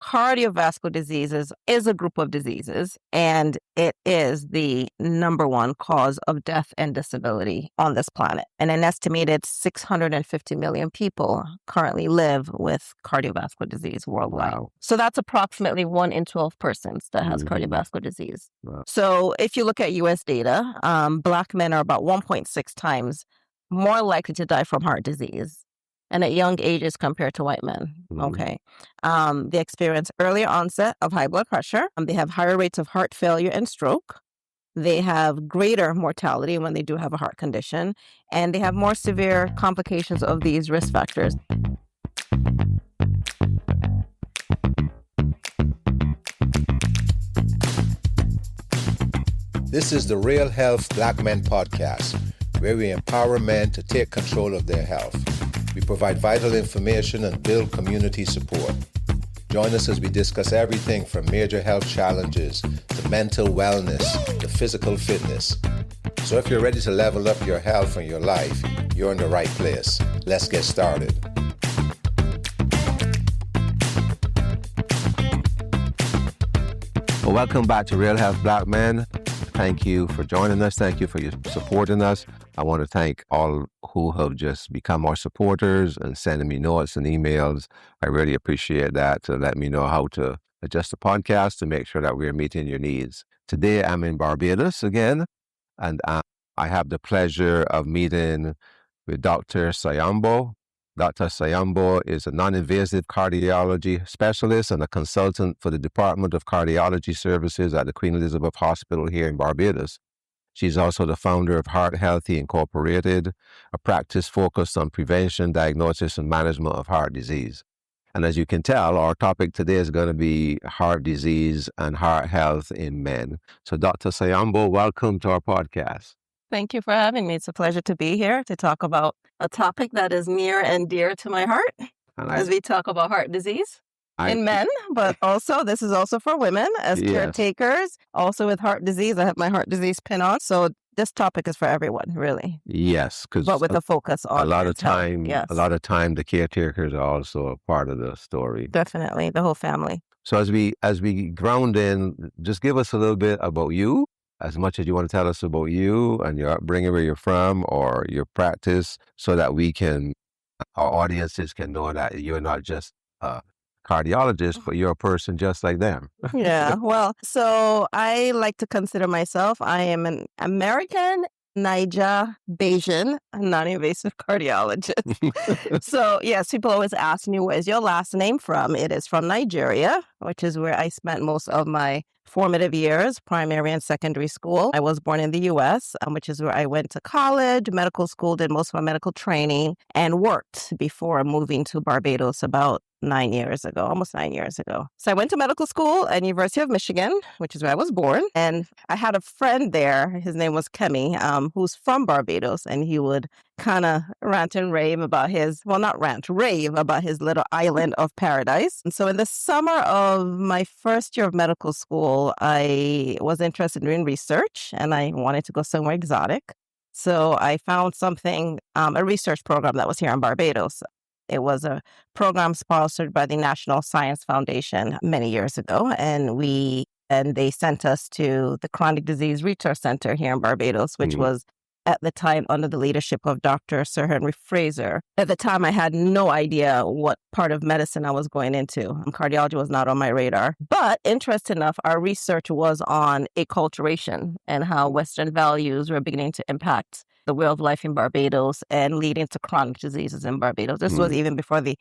cardiovascular diseases is a group of diseases, and it is the number one cause of death and disability on this planet. And an estimated 650 million people currently live with cardiovascular disease worldwide. Wow. So that's approximately 1 in 12 persons that has cardiovascular disease. Wow. So if you look at U.S. data, Black men are about 1.6 times more likely to die from heart disease and at young ages compared to white men. Okay. They experience earlier onset of high blood pressure. They have higher rates of heart failure and stroke. They have greater mortality when they do have a heart condition, and they have more severe complications of these risk factors. This is the Real Health Black Men podcast, where we empower men to take control of their health. We provide vital information and build community support. Join us as we discuss everything from major health challenges to mental wellness to physical fitness. So if you're ready to level up your health and your life, you're in the right place. Let's get started. Well, welcome back to Real Health Black Men. Thank you for joining us. Thank you for your supporting us. I want to thank all who have just become our supporters and sending me notes and emails. I really appreciate that to let me know how to adjust the podcast to make sure that we're meeting your needs. Today, I'm in Barbados again, and I have the pleasure of meeting with Dr. Sayambo. Dr. Sayambo is a non-invasive cardiology specialist and a consultant for the Department of Cardiology Services at the Queen Elizabeth Hospital here in Barbados. She's also the founder of Heart Healthy Incorporated, a practice focused on prevention, diagnosis, and management of heart disease. And as you can tell, our topic today is going to be heart disease and heart health in men. So Dr. Sayambo, welcome to our podcast. Thank you for having me. It's a pleasure to be here to talk about a topic that is near and dear to my heart as we talk about heart disease in men, but also this is also for women as caretakers. Also with heart disease, I have my heart disease pin on. So this topic is for everyone, really. Yes, but with a focus on a lot of time. The caretakers are also a part of the story. Definitely, the whole family. So as we ground in, just give us a little bit about you. As much as you want to tell us about you and your upbringing, where you're from, or your practice, so that our audiences can know that you're not just a cardiologist, but you're a person just like them. Yeah, well, so I like to consider myself, I am an American Niger Bayesian non-invasive cardiologist. So yes, people always ask me, where's your last name from? It is from Nigeria, which is where I spent most of my formative years, primary and secondary school. I was born in the U.S., which is where I went to college, medical school, did most of my medical training, and worked before moving to Barbados about almost 9 years ago. So I went to medical school at University of Michigan, which is where I was born. And I had a friend there, his name was Kemi, who's from Barbados. And he would kind of rave about his little island of paradise. And so in the summer of my first year of medical school, I was interested in research and I wanted to go somewhere exotic. So I found something, a research program that was here in Barbados. It was a program sponsored by the National Science Foundation many years ago, and they sent us to the Chronic Disease Research Center here in Barbados, which was at the time under the leadership of Dr. Sir Henry Fraser. At the time, I had no idea what part of medicine I was going into. Cardiology was not on my radar. But interesting enough, our research was on acculturation and how Western values were beginning to impact the way of life in Barbados and leading to chronic diseases in Barbados. This was even before the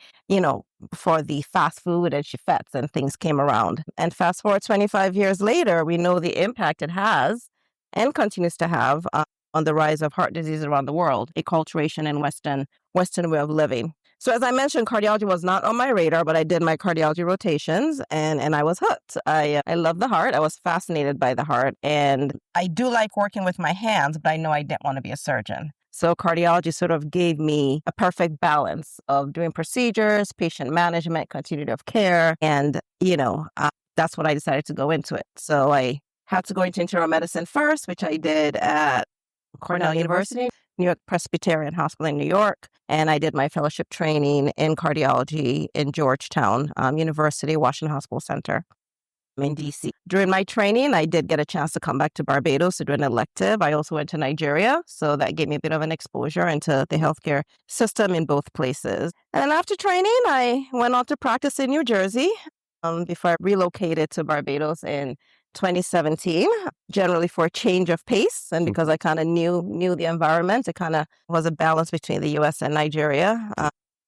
fast food and chiffettes and things came around. And fast forward 25 years later, we know the impact it has and continues to have on the rise of heart disease around the world, acculturation and Western way of living. So as I mentioned, cardiology was not on my radar, but I did my cardiology rotations and I was hooked. I love the heart. I was fascinated by the heart. And I do like working with my hands, but I know I didn't want to be a surgeon. So cardiology sort of gave me a perfect balance of doing procedures, patient management, continuity of care. And, that's what I decided to go into it. So I had to go into internal medicine first, which I did at Cornell University. New York Presbyterian Hospital in New York, and I did my fellowship training in cardiology in Georgetown University, Washington Hospital Center in DC. During my training, I did get a chance to come back to Barbados to do an elective. I also went to Nigeria, so that gave me a bit of an exposure into the healthcare system in both places. And then after training, I went on to practice in New Jersey before I relocated to Barbados in 2017, generally for a change of pace. And because I kind of knew the environment, it kind of was a balance between the U.S. and Nigeria.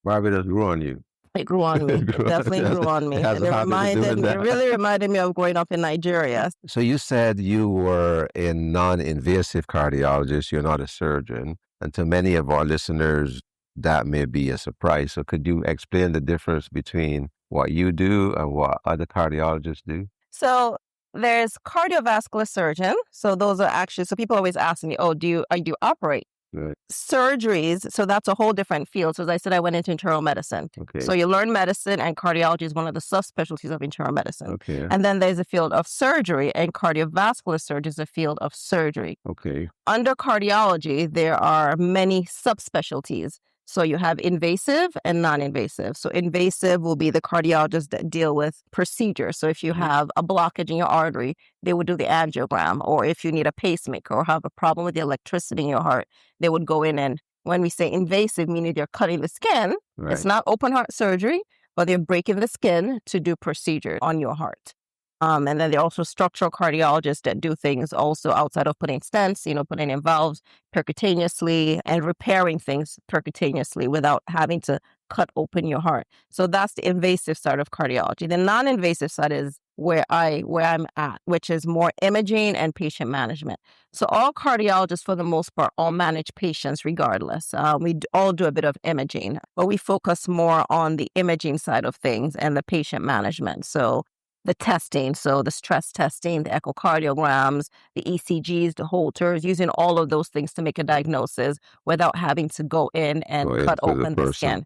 Barbados grew on you. It grew on me. It definitely grew on me. And it really reminded me of growing up in Nigeria. So you said you were a non-invasive cardiologist. You're not a surgeon. And to many of our listeners, that may be a surprise. So could you explain the difference between what you do and what other cardiologists do? So there's cardiovascular surgeon. So those are actually, so people always ask me, do you operate? Right. Surgeries, so that's a whole different field. So as I said, I went into internal medicine. Okay. So you learn medicine, and cardiology is one of the subspecialties of internal medicine. Okay. And then there's a field of surgery, and cardiovascular surgery is a field of surgery. Okay. Under cardiology, there are many subspecialties. So you have invasive and non-invasive. So invasive will be the cardiologists that deal with procedures. So if you have a blockage in your artery, they would do the angiogram. Or if you need a pacemaker or have a problem with the electricity in your heart, they would go in, and when we say invasive, meaning they're cutting the skin, Right. It's not open heart surgery, but they're breaking the skin to do procedures on your heart. And then there are also structural cardiologists that do things also outside of putting stents, putting in valves percutaneously and repairing things percutaneously without having to cut open your heart. So that's the invasive side of cardiology. The non-invasive side is where I'm at, which is more imaging and patient management. So all cardiologists, for the most part, all manage patients regardless. We all do a bit of imaging, but we focus more on the imaging side of things and the patient management. So the testing, so the stress testing, the echocardiograms, the ECGs, the Holters, using all of those things to make a diagnosis without having to go in and cut open the skin.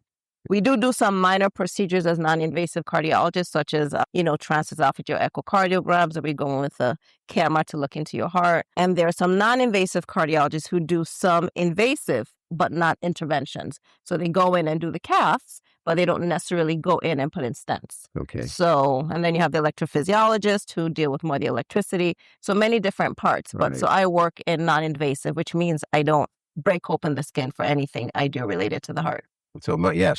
We do some minor procedures as non-invasive cardiologists, such as, transesophageal echocardiograms, where we go in with a camera to look into your heart. And there are some non-invasive cardiologists who do some invasive, but not interventions. So they go in and do the caths, but they don't necessarily go in and put in stents. Okay. So, and then you have the electrophysiologists who deal with more the electricity. So many different parts. But Right. so I work in non-invasive, which means I don't break open the skin for anything I do related to the heart. So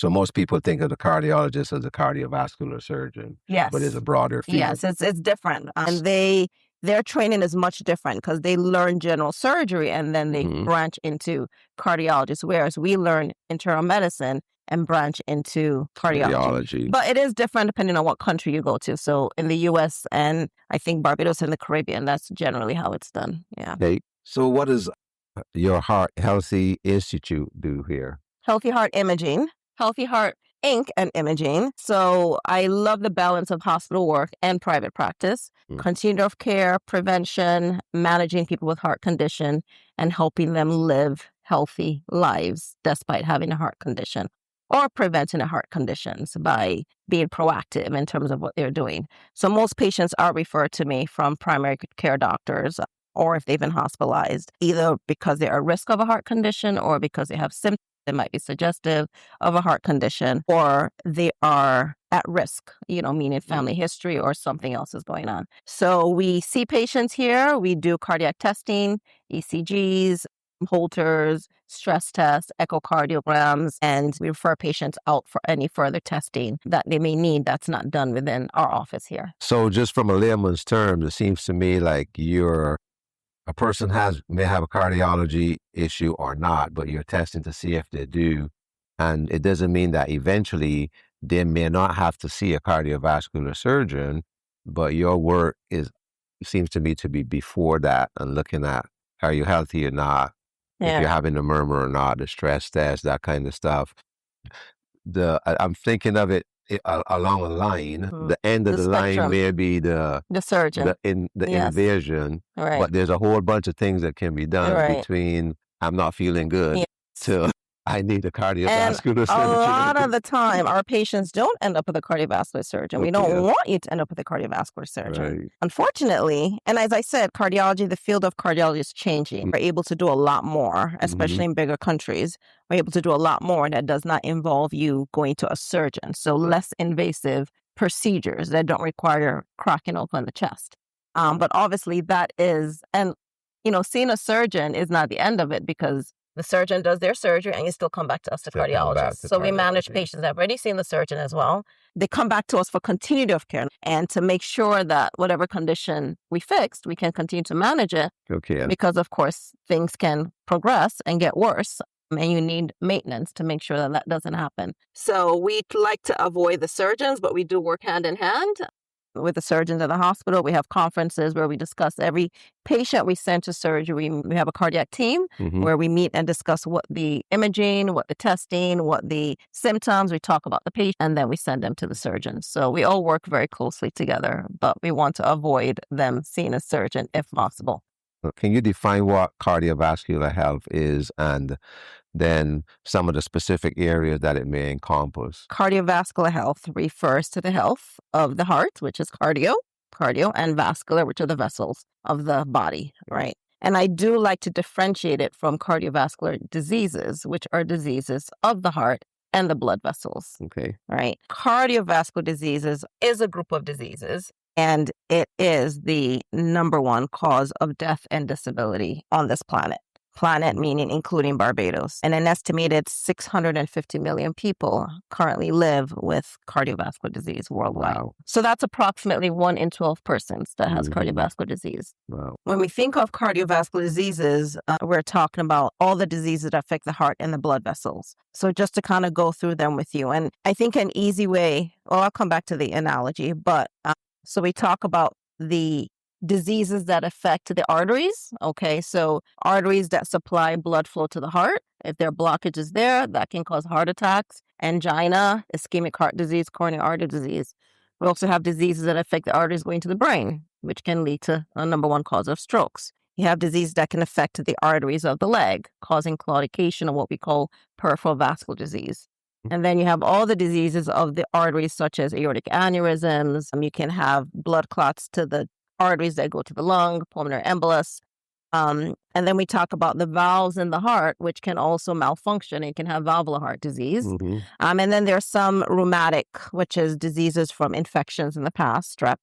most people think of the cardiologist as a cardiovascular surgeon. Yes. But it's a broader field. Yes, it's different. And their training is much different because they learn general surgery and then they branch into cardiology, whereas we learn internal medicine and branch into cardiology. But it is different depending on what country you go to. So in the U.S. and I think Barbados and the Caribbean, that's generally how it's done. Yeah. Okay. So what does your Heart Healthy Institute do here? Healthy Heart Imaging, Healthy Heart Inc. and imaging. So I love the balance of hospital work and private practice, continuity of care, prevention, managing people with heart condition, and helping them live healthy lives despite having a heart condition, or preventing a heart conditions by being proactive in terms of what they're doing. So most patients are referred to me from primary care doctors, or if they've been hospitalized, either because they're at risk of a heart condition or because they have symptoms that might be suggestive of a heart condition, or they are at risk, meaning family history or something else is going on. So we see patients here. We do cardiac testing, ECGs, Holters, stress tests, echocardiograms, and we refer patients out for any further testing that they may need that's not done within our office here. So just from a layman's terms, it seems to me like a person may have a cardiology issue or not, but you're testing to see if they do. And it doesn't mean that eventually they may not have to see a cardiovascular surgeon, but your work seems to me to be before that and looking at, are you healthy or not? If you're having a murmur or not, the stress test, that kind of stuff. I'm thinking of it along a line. The end of the line may be the surgeon, the invasion, right. But there's a whole bunch of things that can be done between I'm not feeling good to I need a And cardiovascular a surgeon. lot of the time, our patients don't end up with a cardiovascular surgeon. We don't want you to end up with a cardiovascular surgeon. Right. Unfortunately, and as I said, cardiology, the field of cardiology is changing. We're able to do a lot more, especially in bigger countries. We're able to do a lot more that does not involve you going to a surgeon. So less invasive procedures that don't require cracking open the chest. But obviously that is, and seeing a surgeon is not the end of it, because the surgeon does their surgery and you still come back to us, the cardiologist. So we manage patients that have already seen the surgeon as well. They come back to us for continuity of care and to make sure that whatever condition we fixed, we can continue to manage it. Okay. Because, of course, things can progress and get worse. And you need maintenance to make sure that that doesn't happen. So we like to avoid the surgeons, but we do work hand in hand with the surgeons at the hospital. We have conferences where we discuss every patient we send to surgery. We have a cardiac team where we meet and discuss what the imaging, what the testing, what the symptoms. We talk about the patient, and then we send them to the surgeon. So we all work very closely together, but we want to avoid them seeing a surgeon if possible. Can you define what cardiovascular health is, and then some of the specific areas that it may encompass? Cardiovascular health refers to the health of the heart, which is cardio, and vascular, which are the vessels of the body, right? And I do like to differentiate it from cardiovascular diseases, which are diseases of the heart and the blood vessels. Okay. Right? Cardiovascular diseases is a group of diseases, and it is the number one cause of death and disability on this planet. Planet meaning including Barbados. And an estimated 650 million people currently live with cardiovascular disease worldwide. Wow. So that's approximately 1 in 12 persons that has cardiovascular disease. Wow. When we think of cardiovascular diseases, we're talking about all the diseases that affect the heart and the blood vessels. So just to kind of go through them with you. And I think an easy way, well, I'll come back to the analogy, but so we talk about the diseases that affect the arteries. Okay, so arteries that supply blood flow to the heart. If there are blockages there, that can cause heart attacks, angina, ischemic heart disease, coronary artery disease. We also have diseases that affect the arteries going to the brain, which can lead to a number one cause of strokes. You have disease that can affect the arteries of the leg, causing claudication, or what we call peripheral vascular disease. And then you have all the diseases of the arteries, such as aortic aneurysms. You can have blood clots to the arteries that go to the lung, pulmonary embolus. And then we talk about the valves in the heart, which can also malfunction. You can have valvular heart disease. And then there's some rheumatic, which is diseases from infections in the past, strep,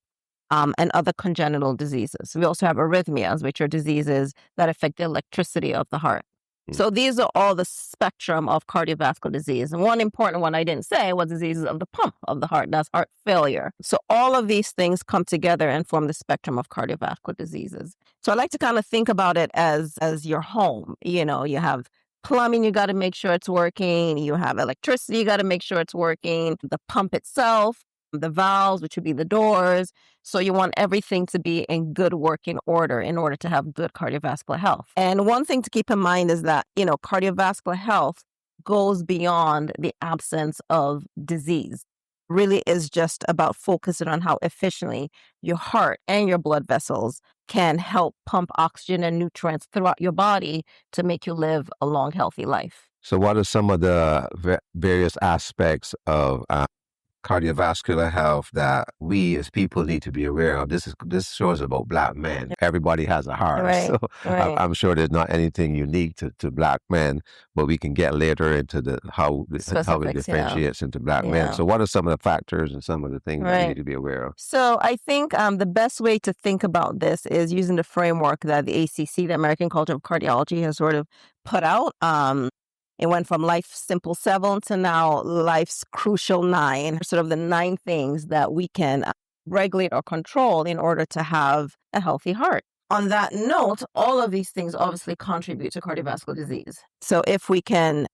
and other congenital diseases. We also have arrhythmias, which are diseases that affect the electricity of the heart. So these are all the spectrum of cardiovascular disease. And one important one I didn't say was diseases of the pump of the heart. That's heart failure. So all of these things come together and form the spectrum of cardiovascular diseases. So I like to kind of think about it as your home. You have plumbing, you got to make sure it's working. You have electricity, you got to make sure it's working. The pump itself, the valves, which would be the doors. So you want everything to be in good working order in order to have good cardiovascular health. And one thing to keep in mind is that, cardiovascular health goes beyond the absence of disease. Really is just about focusing on how efficiently your heart and your blood vessels can help pump oxygen and nutrients throughout your body to make you live a long, healthy life. So what are some of the various aspects of cardiovascular health that we as people need to be aware of? This show is about Black men. Everybody has a heart, Right, so right. I'm sure there's not anything unique to Black men, but we can get later into how it Specifics, differentiates into Black men. Yeah. So what are some of the factors and some of the things that we Right. need to be aware of? So I think the best way to think about this is using the framework that the ACC, the American College of Cardiology, has sort of put out. It went from Life's Simple 7 to now Life's Crucial 9, sort of the 9 things that we can regulate or control in order to have a healthy heart. On that note, all of these things obviously contribute to cardiovascular disease. So if we can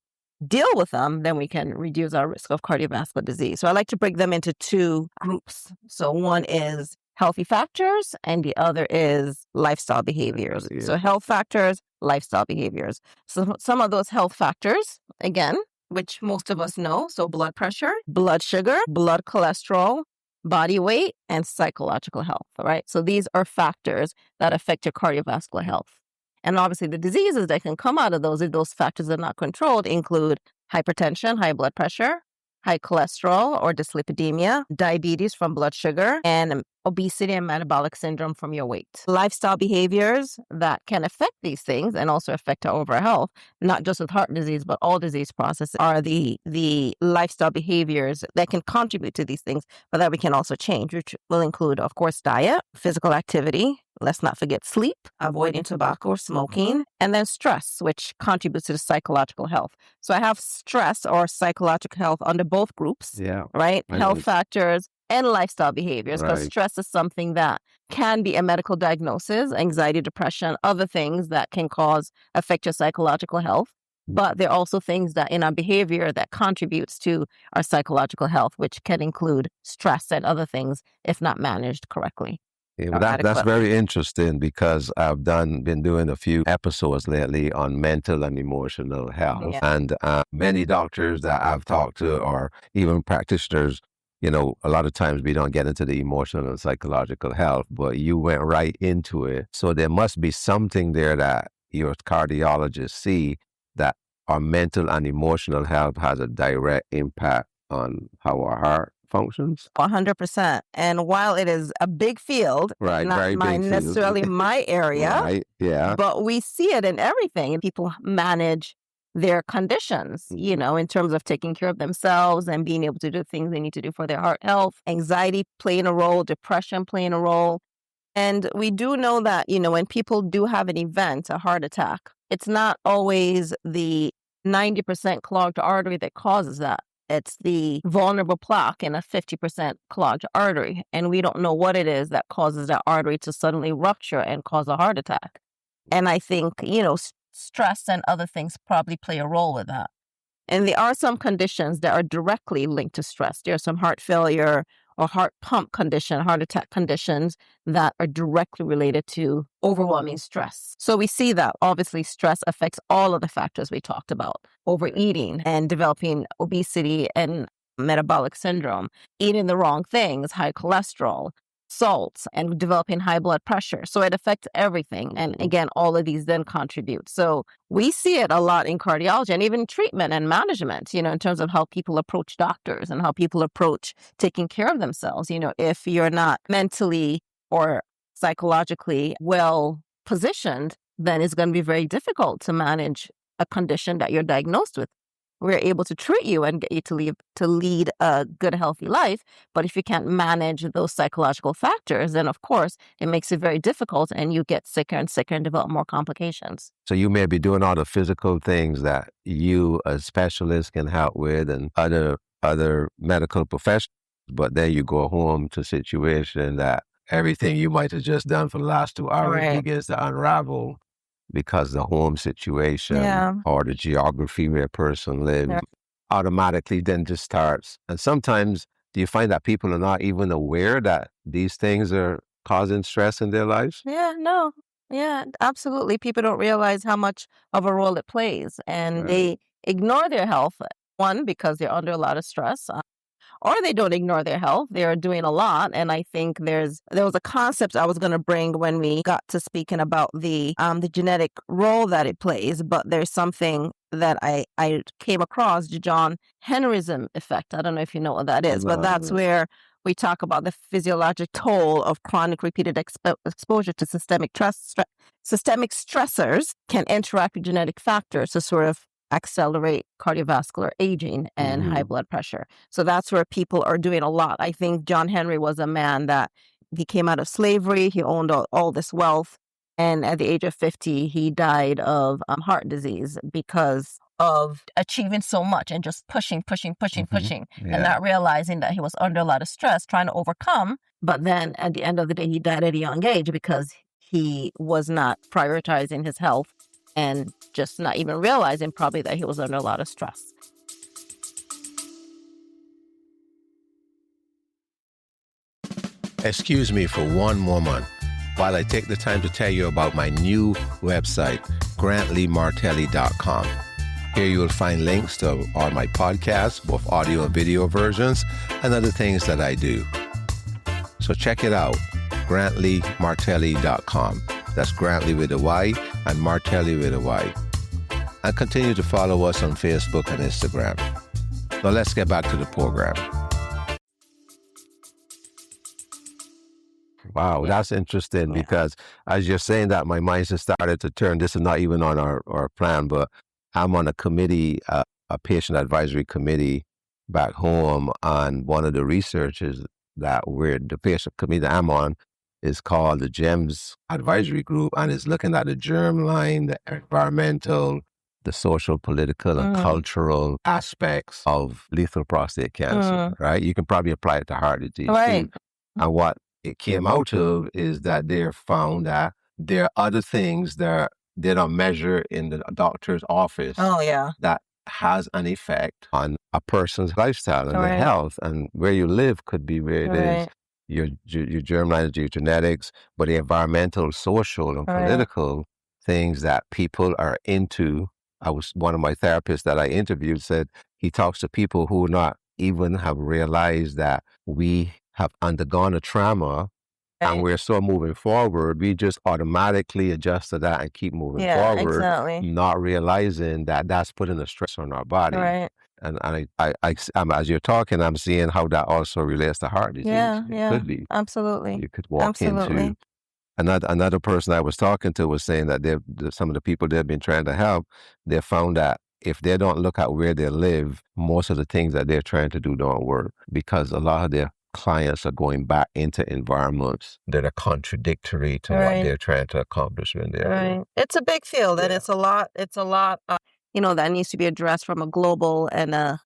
deal with them, then we can reduce our risk of cardiovascular disease. So I like to break them into 2 groups. So one is healthy factors and the other is lifestyle behaviors. Yeah. So health factors, lifestyle behaviors. So some of those health factors, again, which most of us know, so blood pressure, blood sugar, blood cholesterol, body weight, and psychological health, right? So these are factors that affect your cardiovascular health. And obviously the diseases that can come out of those, if those factors are not controlled, include hypertension, high blood pressure, high cholesterol or dyslipidemia, diabetes from blood sugar, and obesity and metabolic syndrome from your weight. Lifestyle behaviors that can affect these things and also affect our overall health, not just with heart disease, but all disease processes, are the lifestyle behaviors that can contribute to these things, but that we can also change, which will include, of course, diet, physical activity, let's not forget sleep, avoiding tobacco or smoking, and then stress, which contributes to the psychological health. So I have stress or psychological health under both groups, right? Health factors and lifestyle behaviors, because stress is something that can be a medical diagnosis, anxiety, depression, other things that can affect your psychological health. But there are also things that in our behavior that contributes to our psychological health, which can include stress and other things if not managed correctly. Yeah, well, that's very interesting, because I've been doing a few episodes lately on mental and emotional health. And many doctors that I've talked to, or even practitioners, a lot of times we don't get into the emotional and psychological health, but you went right into it. So there must be something there that your cardiologists see, that our mental and emotional health has a direct impact on how our heart functions. 100%. And while it is a big field, not necessarily my area, but we see it in everything. And people manage their conditions, in terms of taking care of themselves and being able to do things they need to do for their heart health, anxiety playing a role, depression playing a role. And we do know that, when people do have an event, a heart attack, it's not always the 90% clogged artery that causes that. It's the vulnerable plaque in a 50% clogged artery. And we don't know what it is that causes that artery to suddenly rupture and cause a heart attack. And I think, stress and other things probably play a role with that. And there are some conditions that are directly linked to stress. There's some heart failure or heart pump condition, heart attack conditions that are directly related to overwhelming stress. So we see that obviously stress affects all of the factors we talked about: overeating and developing obesity and metabolic syndrome, eating the wrong things, high cholesterol, salts, and developing high blood pressure. So it affects everything. And again, all of these then contribute. So we see it a lot in cardiology and even treatment and management, in terms of how people approach doctors and how people approach taking care of themselves. If you're not mentally or psychologically well positioned, then it's going to be very difficult to manage a condition that you're diagnosed with. We're able to treat you and get you to lead a good, healthy life. But if you can't manage those psychological factors, then of course it makes it very difficult, and you get sicker and sicker and develop more complications. So you may be doing all the physical things that you, as specialists, can help with, and other medical professionals, but then you go home to a situation that everything you might have just done for the last 2 hours begins to unravel, because the home situation or the geography where a person lives automatically then just starts. And sometimes, do you find that people are not even aware that these things are causing stress in their lives? Yeah, absolutely. People don't realize how much of a role it plays, and they ignore their health, one, because they're under a lot of stress, or they don't ignore their health. They're doing a lot. And I think there was a concept I was going to bring when we got to speaking about the genetic role that it plays. But there's something that I came across, the John Henryism effect. I don't know if you know what that is, but that's where we talk about the physiologic toll of chronic repeated exposure to systemic stressors can interact with genetic factors to sort of accelerate cardiovascular aging and high blood pressure. So that's where people are doing a lot. I think John Henry was a man that he came out of slavery. He owned all this wealth. And at the age of 50, he died of heart disease because of achieving so much and just pushing, and not realizing that he was under a lot of stress, trying to overcome. But then at the end of the day, he died at a young age because he was not prioritizing his health and just not even realizing probably that he was under a lot of stress. Excuse me for one more month while I take the time to tell you about my new website, grantleemartelli.com. Here you will find links to all my podcasts, both audio and video versions, and other things that I do. So check it out, grantleemartelli.com. That's Grantley with a Y, and Martelli with a Y. And continue to follow us on Facebook and Instagram. Now let's get back to the program. Wow, that's interesting because as you're saying that, my mind just started to turn. This is not even on our plan, but I'm on a committee, a patient advisory committee back home, and one of the researchers the patient committee that I'm on is called the GEMS Advisory Group, and it's looking at the germline, the environmental, the social, political, and cultural aspects of lethal prostate cancer, right? You can probably apply it to heart disease too. And what it came out of is that they found that there are other things that they don't measure in the doctor's office that has an effect on a person's lifestyle and their health, and where you live could be where it is. Your germline, your genetics, but the environmental, social, and political things that people are into. One of my therapists that I interviewed said he talks to people who not even have realized that we have undergone a trauma and we're still moving forward. We just automatically adjust to that and keep moving forward, not realizing that that's putting a stress on our body. And I'm, as you're talking, I'm seeing how that also relates to heart disease. It could be. Absolutely. You could walk into another person I was talking to was saying that some of the people they've been trying to help, they found that if they don't look at where they live, most of the things that they're trying to do don't work, because a lot of their clients are going back into environments that are contradictory to what they're trying to accomplish when they're It's a big field, and it's a lot that needs to be addressed from a global and a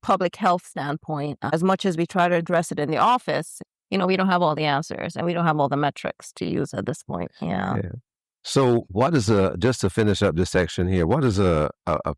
public health standpoint. As much as we try to address it in the office, we don't have all the answers, and we don't have all the metrics to use at this point. So just to finish up this section here, what does a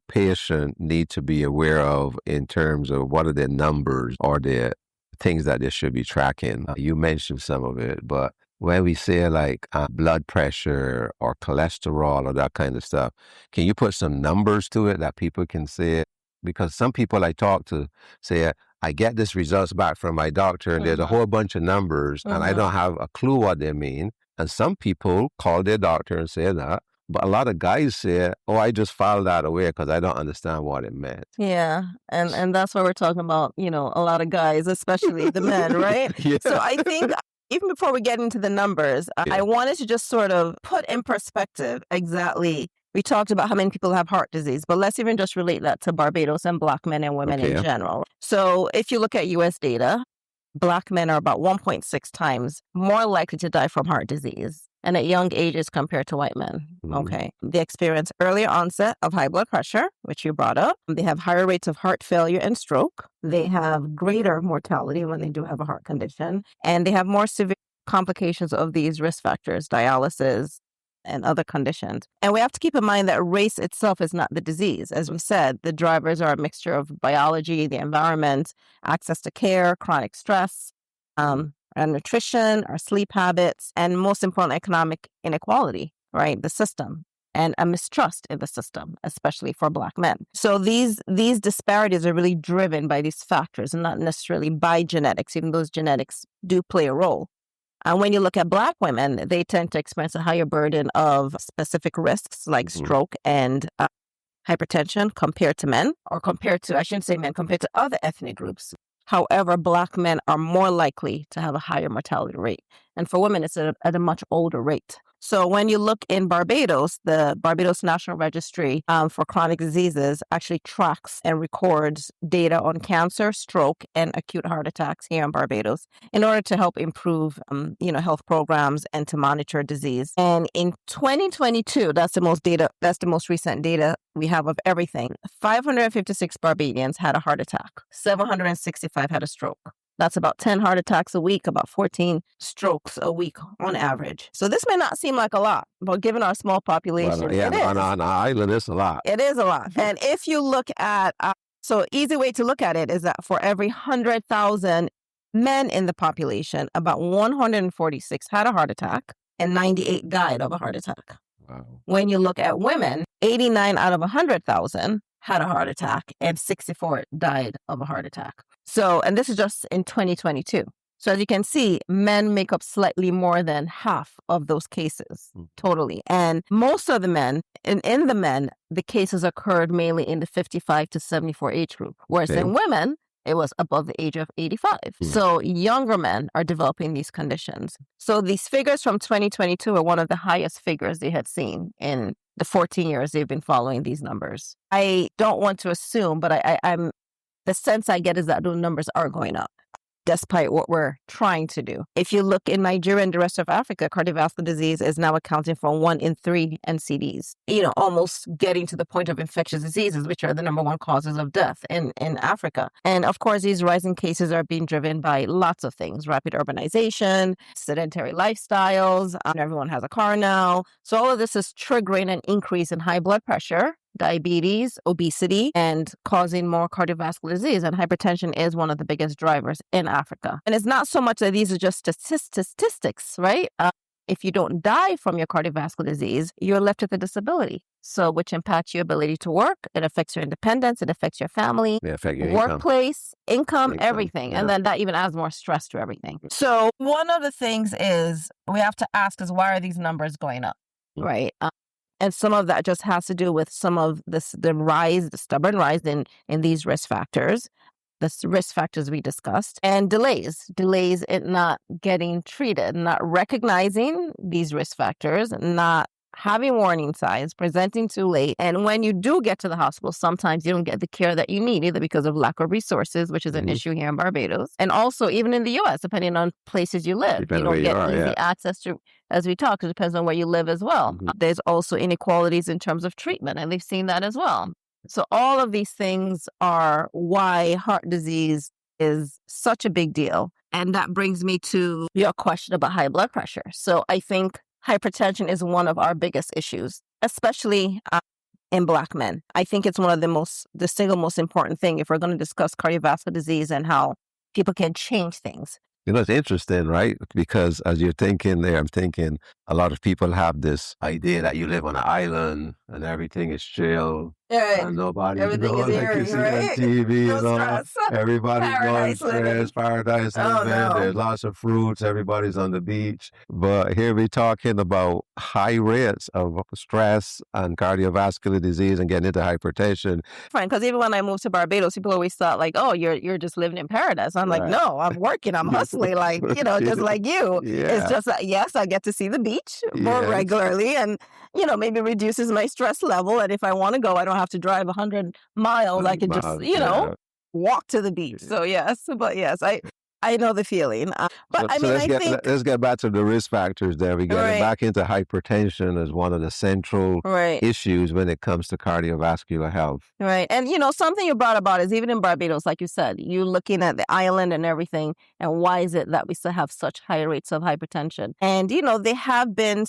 patient need to be aware of in terms of what are their numbers or their things that they should be tracking? You mentioned some of it, but when we say like blood pressure or cholesterol or that kind of stuff, can you put some numbers to it that people can see it? Because some people I talk to say, I get this results back from my doctor and there's a whole bunch of numbers and I don't have a clue what they mean. And some people call their doctor and say that. But a lot of guys say, I just filed that away because I don't understand what it meant. Yeah. And that's what we're talking about, a lot of guys, especially the men, right? So I think even before we get into the numbers, I wanted to just sort of put in perspective exactly. We talked about how many people have heart disease, but let's even just relate that to Barbados and Black men and women in general. So if you look at U.S. data, Black men are about 1.6 times more likely to die from heart disease and at young ages compared to white men. They experience earlier onset of high blood pressure, which you brought up. They have higher rates of heart failure and stroke. They have greater mortality when they do have a heart condition, and they have more severe complications of these risk factors, dialysis, and other conditions. And we have to keep in mind that race itself is not the disease. As we said, the drivers are a mixture of biology, the environment, access to care, chronic stress, our nutrition, our sleep habits, and most important, economic inequality, right? The system, and a mistrust in the system, especially for Black men. So these disparities are really driven by these factors and not necessarily by genetics, even those genetics do play a role. And when you look at Black women, they tend to experience a higher burden of specific risks like stroke and hypertension compared to men, or compared to other ethnic groups. However, Black men are more likely to have a higher mortality rate. And for women, it's at a much older rate. So when you look in Barbados, the Barbados National Registry for Chronic Diseases actually tracks and records data on cancer, stroke, and acute heart attacks here in Barbados in order to help improve, health programs and to monitor disease. And in 2022, that's the most recent data we have of everything. 556 Barbadians had a heart attack. 765 had a stroke. That's about 10 heart attacks a week, about 14 strokes a week on average. So this may not seem like a lot, but given our small population, it is. On an island, it's a lot. It is a lot. And if you look at, easy way to look at it is that for every 100,000 men in the population, about 146 had a heart attack and 98 died of a heart attack. Wow. When you look at women, 89 out of 100,000 had a heart attack and 64 died of a heart attack. So, and this is just in 2022. So as you can see, men make up slightly more than half of those cases totally. And most of the men, in the men, the cases occurred mainly in the 55 to 74 age group, whereas in women, it was above the age of 85. So younger men are developing these conditions. So these figures from 2022 are one of the highest figures they had seen in the 14 years they've been following these numbers. I don't want to assume, but I'm the sense I get is that those numbers are going up, despite what we're trying to do. If you look in Nigeria and the rest of Africa, cardiovascular disease is now accounting for 1 in 3 NCDs, almost getting to the point of infectious diseases, which are the number one causes of death in Africa. And of course, these rising cases are being driven by lots of things: rapid urbanization, sedentary lifestyles, everyone has a car now. So all of this is triggering an increase in high blood pressure, diabetes, obesity, and causing more cardiovascular disease. And hypertension is one of the biggest drivers in Africa. And it's not so much that these are just statistics, right? If you don't die from your cardiovascular disease, you're left with a disability. So which impacts your ability to work. It affects your independence. It affects your family, your workplace, income, everything. Yeah. And then that even adds more stress to everything. So one of the things is we have to ask is, why are these numbers going up, right? And some of that just has to do with some of the stubborn rise in these risk factors, the risk factors we discussed, and delays in not getting treated, not recognizing these risk factors, not having warning signs, presenting too late. And when you do get to the hospital, sometimes you don't get the care that you need, either because of lack of resources, which is an issue here in Barbados. And also even in the U.S., depending on places you live, you don't get easy access to, as we talk, it depends on where you live as well. There's also inequalities in terms of treatment, and they've seen that as well. So all of these things are why heart disease is such a big deal. And that brings me to your question about high blood pressure. So I think hypertension is one of our biggest issues, especially in Black men. I think it's one of the single most important thing if we're going to discuss cardiovascular disease and how people can change things. It's interesting, right? Because as you're thinking there, I'm thinking a lot of people have this idea that you live on an island and everything is chill. Right. And nobody's Everything going is like airy, you see right? on TV. No stress. Everybody's going stress, paradise living. No. There's lots of fruits. Everybody's on the beach. But here we're talking about high rates of stress and cardiovascular disease and getting into hypertension. Fine, because even when I moved to Barbados, people always thought like, "Oh, you're just living in paradise." I'm like, "No, I'm working. I'm hustling. Like just like you." Yeah. It's just that yes, I get to see the beach more regularly, and maybe reduces my stress level. And if I want to go, I don't have to drive 100 miles. I could just walk to the beach. So yes, I know the feeling. But let's get back to the risk factors there. We get back into hypertension as one of the central issues when it comes to cardiovascular health. Right. And, something you brought about is even in Barbados, like you said, you're looking at the island and everything. And why is it that we still have such high rates of hypertension? And, there have been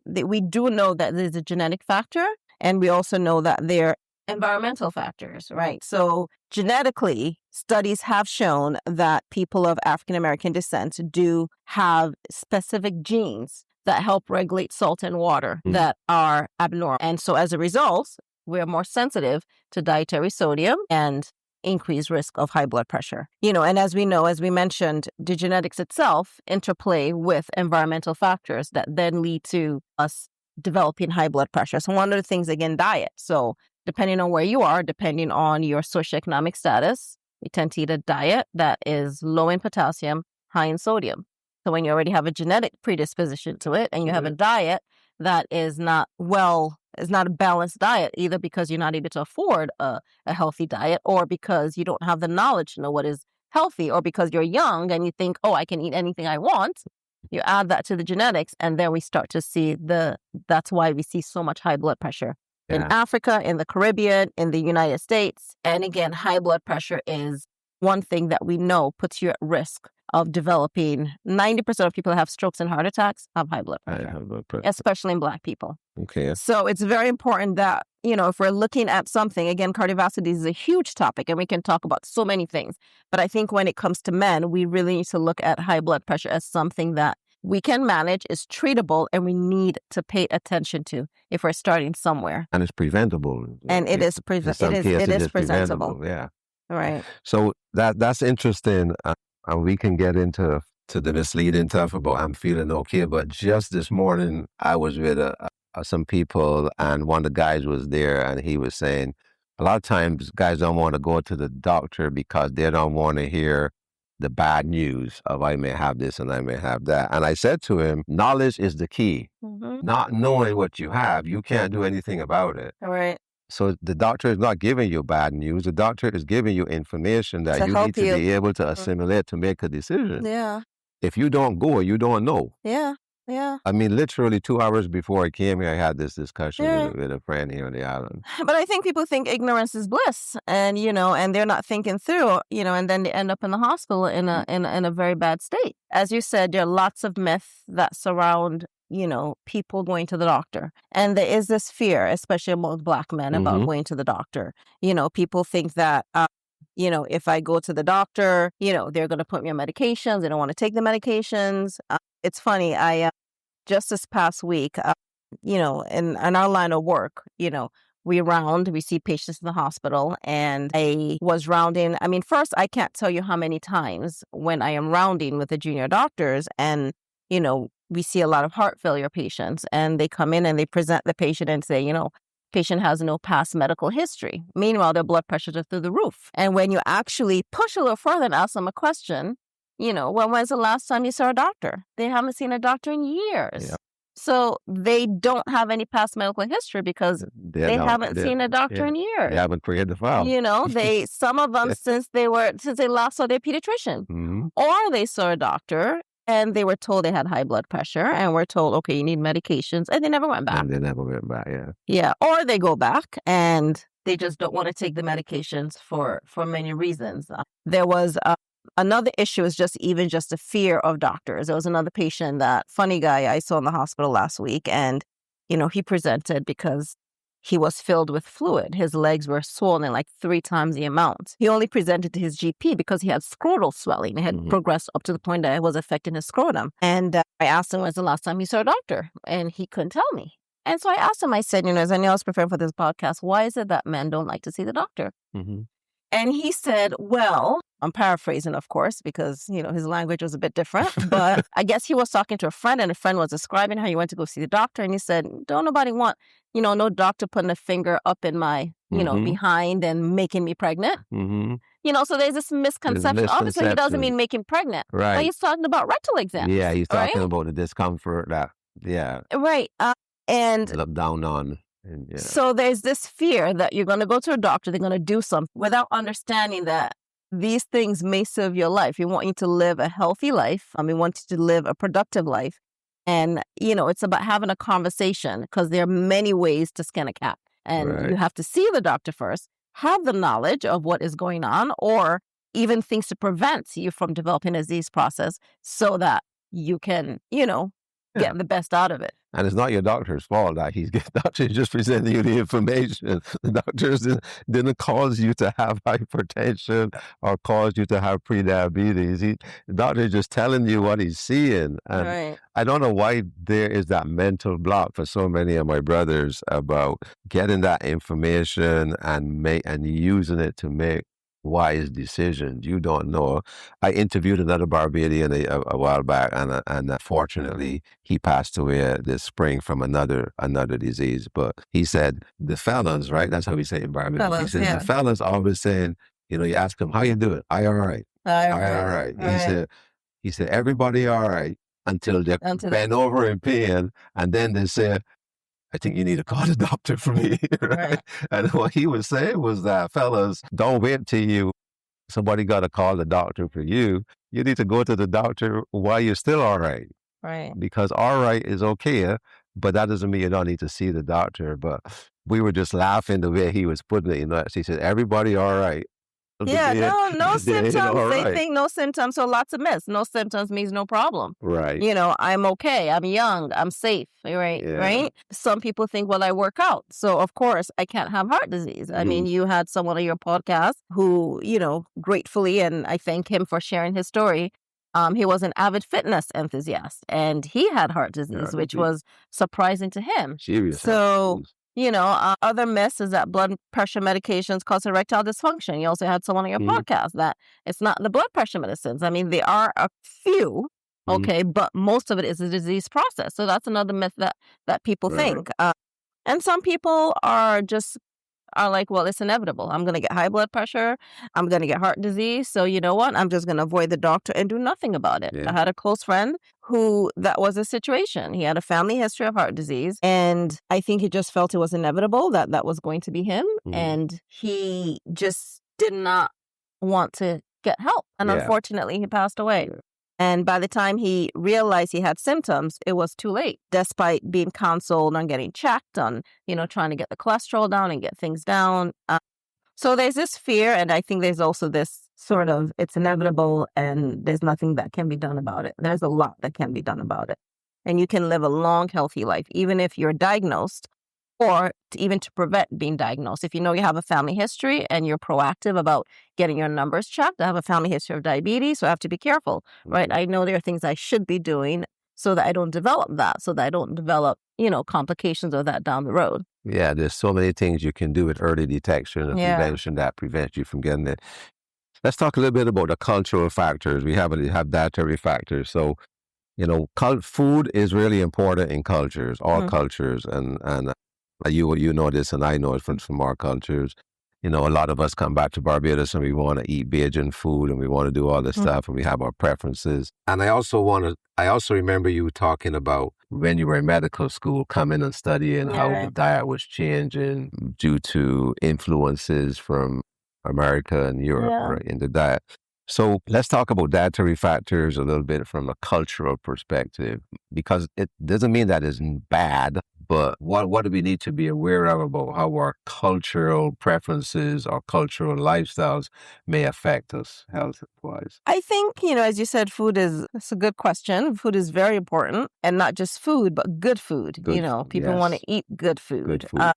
we do know that there's a genetic factor. And we also know that there are environmental factors, right? So genetically, studies have shown that people of African American descent do have specific genes that help regulate salt and water that are abnormal. And so as a result, we're more sensitive to dietary sodium and increased risk of high blood pressure. And as we know, as we mentioned, the genetics itself interplay with environmental factors that then lead to us developing high blood pressure. So one of the things, again, diet. So depending on where you are, depending on your socioeconomic status, we tend to eat a diet that is low in potassium, high in sodium. So when you already have a genetic predisposition to it and you have a diet that is not a balanced diet, either because you're not able to afford a healthy diet or because you don't have the knowledge to know what is healthy or because you're young and you think, oh, I can eat anything I want. You add that to the genetics and then we start to see that's why we see so much high blood pressure in Africa, in the Caribbean, in the United States. And again, high blood pressure is one thing that we know puts you at risk of developing. 90% of people who have strokes and heart attacks have high blood pressure, especially in Black people. Okay. So it's very important that, if we're looking at something, again, cardiovascular disease is a huge topic and we can talk about so many things. But I think when it comes to men, we really need to look at high blood pressure as something that we can manage, is treatable, and we need to pay attention to if we're starting somewhere. And it's preventable. And it is preventable. Yeah. Right. So that's interesting. And we can get into the misleading stuff about I'm feeling okay. But just this morning, I was with some people, and one of the guys was there, and he was saying a lot of times guys don't want to go to the doctor because they don't want to hear the bad news of I may have this and I may have that. And I said to him, knowledge is the key. Not knowing what you have, you can't do anything about it. Right. So the doctor is not giving you bad news. The doctor is giving you information that To you help need to you. be able to assimilate to make a decision. Yeah. If you don't go, you don't know. Yeah. Yeah. I mean, literally 2 hours before I came here, I had this discussion with a friend here on the island. But I think people think ignorance is bliss, and and they're not thinking through, and then they end up in the hospital in a very bad state. As you said, there are lots of myths that surround people going to the doctor, and there is this fear, especially among Black men, about going to the doctor. People think that if I go to the doctor, they're going to put me on medications. They don't want to take the medications. It's funny. I just this past week, in our line of work, we see patients in the hospital, and I was rounding. I mean, first, I can't tell you how many times when I am rounding with the junior doctors, and we see a lot of heart failure patients, and they come in and they present the patient and say, patient has no past medical history. Meanwhile, their blood pressures are through the roof. And when you actually push a little further and ask them a question, well, when's the last time you saw a doctor? They haven't seen a doctor in years. Yep. So they don't have any past medical history because they haven't seen a doctor in years. They haven't created the file. Some of them since they last saw their pediatrician, or they saw a doctor and they were told they had high blood pressure, and we're told, okay, you need medications, and they never went back. Yeah, or they go back and they just don't want to take the medications for many reasons. There was another issue is just the fear of doctors. There was another patient, that funny guy I saw in the hospital last week, and he presented because he was filled with fluid. His legs were swollen like 3 times the amount. He only presented to his GP because he had scrotal swelling. It had progressed up to the point that it was affecting his scrotum. And I asked him, when's the last time he saw a doctor? And he couldn't tell me. And so I asked him, I said, as I know I was preparing for this podcast, why is it that men don't like to see the doctor? And he said, well, I'm paraphrasing, of course, because, his language was a bit different. But I guess he was talking to a friend, and a friend was describing how he went to go see the doctor. And he said, don't nobody want, no doctor putting a finger up in my, behind and making me pregnant. So there's this misconception. Obviously, he doesn't mean making pregnant. Right. But he's talking about rectal exams. Yeah, he's talking about the discomfort that, Right. And look down on. So there's this fear that you're going to go to a doctor, they're going to do something without understanding that these things may serve your life. We want you to live a healthy life. We want you to live a productive life. And, it's about having a conversation, because there are many ways to skin a cat. And you have to see the doctor first, have the knowledge of what is going on, or even things to prevent you from developing a disease process so that you can, get the best out of it. And it's not your doctor's fault that doctor just presenting you the information. The doctors didn't cause you to have hypertension or cause you to have prediabetes. The doctor is just telling you what he's seeing. And I don't know why there is that mental block for so many of my brothers about getting that information and using it to make wise decisions. You don't know. I interviewed another Barbadian a while back, and unfortunately, he passed away this spring from another disease. But he said the fellas, right? That's how we say it in Barbados. He said the fellas always saying, you ask them, how you doing? I all right. I all right. He said everybody all right until they bend over in pain, and then they say, I think you need to call the doctor for me. Right? And what he was saying was that, fellas, don't wait till somebody got to call the doctor for you. You need to go to the doctor while you're still all right. Right. Because all right is okay, but that doesn't mean you don't need to see the doctor. But we were just laughing the way he was putting it. He said, everybody all right. Yeah, no symptoms. They think no symptoms, so lots of myths. No symptoms means no problem. Right. I'm okay. I'm young. I'm safe. Right. Yeah. Right. Some people think, well, I work out, so of course I can't have heart disease. I mean, you had someone on your podcast who, gratefully, and I thank him for sharing his story. He was an avid fitness enthusiast, and he had heart disease, which was surprising to him. Serious. So Other myths is that blood pressure medications cause erectile dysfunction. You also had someone on your podcast that it's not the blood pressure medicines. I mean, there are a few, okay, but most of it is a disease process. So that's another myth that people think. And some people are like, well, it's inevitable. I'm going to get high blood pressure. I'm going to get heart disease. So you know what? I'm just going to avoid the doctor and do nothing about it. Yeah. I had a close friend who that was a situation. He had a family history of heart disease. And I think he just felt it was inevitable that was going to be him. And he just did not want to get help. And unfortunately, he passed away. And by the time he realized he had symptoms, it was too late, despite being counseled on getting checked, on, trying to get the cholesterol down and get things down. So there's this fear, and I think there's also this sort of, it's inevitable and there's nothing that can be done about it. There's a lot that can be done about it. And you can live a long, healthy life, even if you're diagnosed, or even to prevent being diagnosed. If you know you have a family history and you're proactive about getting your numbers checked. I have a family history of diabetes, so I have to be careful, right? I know there are things I should be doing so that I don't develop that, so that I don't develop, complications of that down the road. Yeah, there's so many things you can do with early detection and prevention that prevents you from getting it. Let's talk a little bit about the cultural factors. We have dietary factors. So, food is really important in cultures, all cultures, and you know this, and I know it from our cultures. A lot of us come back to Barbados and we want to eat Bajan food and we want to do all this stuff, and we have our preferences. And I also remember you talking about when you were in medical school, coming and studying how the diet was changing due to influences from America and Europe in the diet. So let's talk about dietary factors a little bit from a cultural perspective, because it doesn't mean that it's bad, but what do we need to be aware of about how our cultural preferences or cultural lifestyles may affect us health-wise? I think, as you said, it's a good question. Food is very important, and not just food, but good food. People want to eat good food. Good food.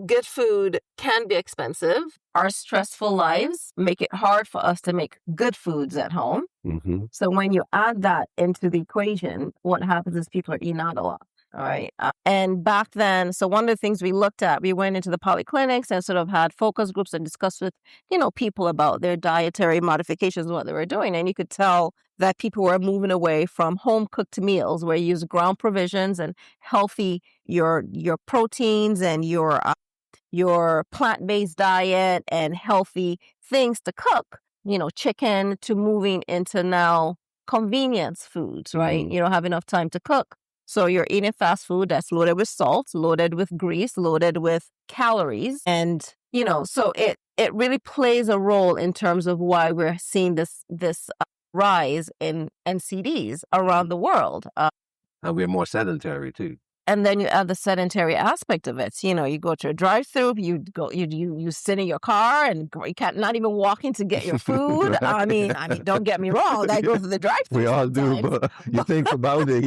Good food can be expensive. Our stressful lives make it hard for us to make good foods at home. So when you add that into the equation, what happens is people are eating out a lot. All right. And back then, so one of the things we looked at, we went into the polyclinics and sort of had focus groups and discussed with, people about their dietary modifications and what they were doing. And you could tell that people were moving away from home cooked meals where you use ground provisions and healthy, your proteins and your plant-based diet and healthy things to cook, chicken, to moving into now convenience foods, right? You don't have enough time to cook. So you're eating fast food that's loaded with salt, loaded with grease, loaded with calories. And, so it really plays a role in terms of why we're seeing this rise in NCDs around the world. And we're more sedentary too. And then you add the sedentary aspect of it. You go to a drive-through, you sit in your car, and you can't not even walking to get your food. I mean, don't get me wrong. I go to the drive-through. We all do, but you think about it,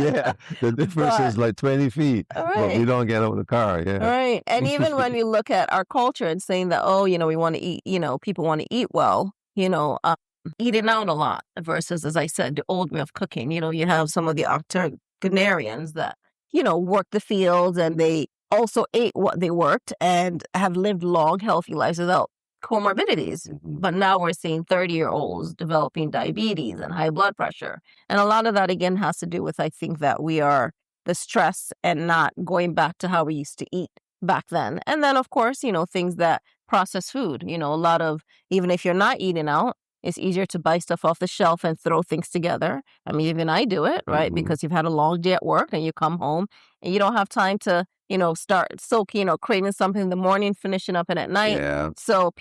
the difference is like 20 feet, but we don't get out of the car, Right, and even when you look at our culture and saying that, we want to eat, people want to eat well, eating out a lot versus, as I said, the old way of cooking. You have some of the octogenarians that work the fields, and they also ate what they worked and have lived long, healthy lives without comorbidities. But now we're seeing 30-year-olds developing diabetes and high blood pressure. And a lot of that, again, has to do with, I think, that we are the stress and not going back to how we used to eat back then. And then, of course, things that processed food, a lot of, even if you're not eating out, it's easier to buy stuff off the shelf and throw things together. I mean, even I do it, right? Because you've had a long day at work and you come home and you don't have time to, start soaking or creating something in the morning, finishing up it at night. Yeah. So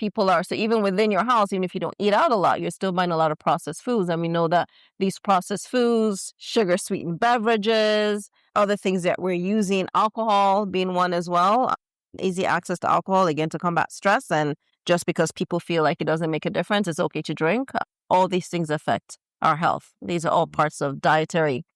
even within your house, even if you don't eat out a lot, you're still buying a lot of processed foods. And we know that these processed foods, sugar-sweetened beverages, other things that we're using, alcohol being one as well, easy access to alcohol, again, to combat stress. And just because people feel like it doesn't make a difference, it's okay to drink. All these things affect our health. These are all parts of dietary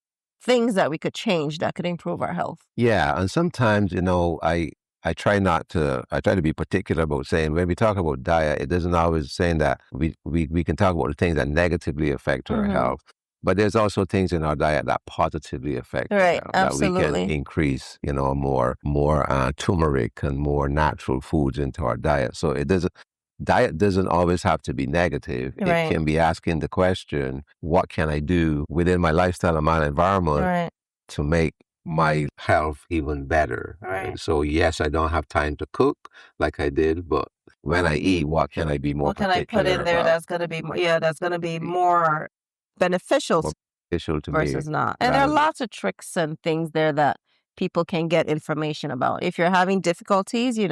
things that we could change that could improve our health. Yeah, and sometimes, I try to be particular about saying when we talk about diet, it doesn't always saying that we can talk about the things that negatively affect our health. But there's also things in our diet that positively affect the Right, health, that we can absolutely. increase, more turmeric and more natural foods into our diet. So diet doesn't always have to be negative. It Right, can be asking the question, what can I do within my lifestyle and my environment right, to make my health even better? right. So yes, I don't have time to cook like I did, but when I eat, what can I be more What can I put particular in there about? that's gonna be that's gonna be more beneficial More beneficial to me versus not. And there are rather than lots of tricks and things there that people can get information about. If you're having difficulties, you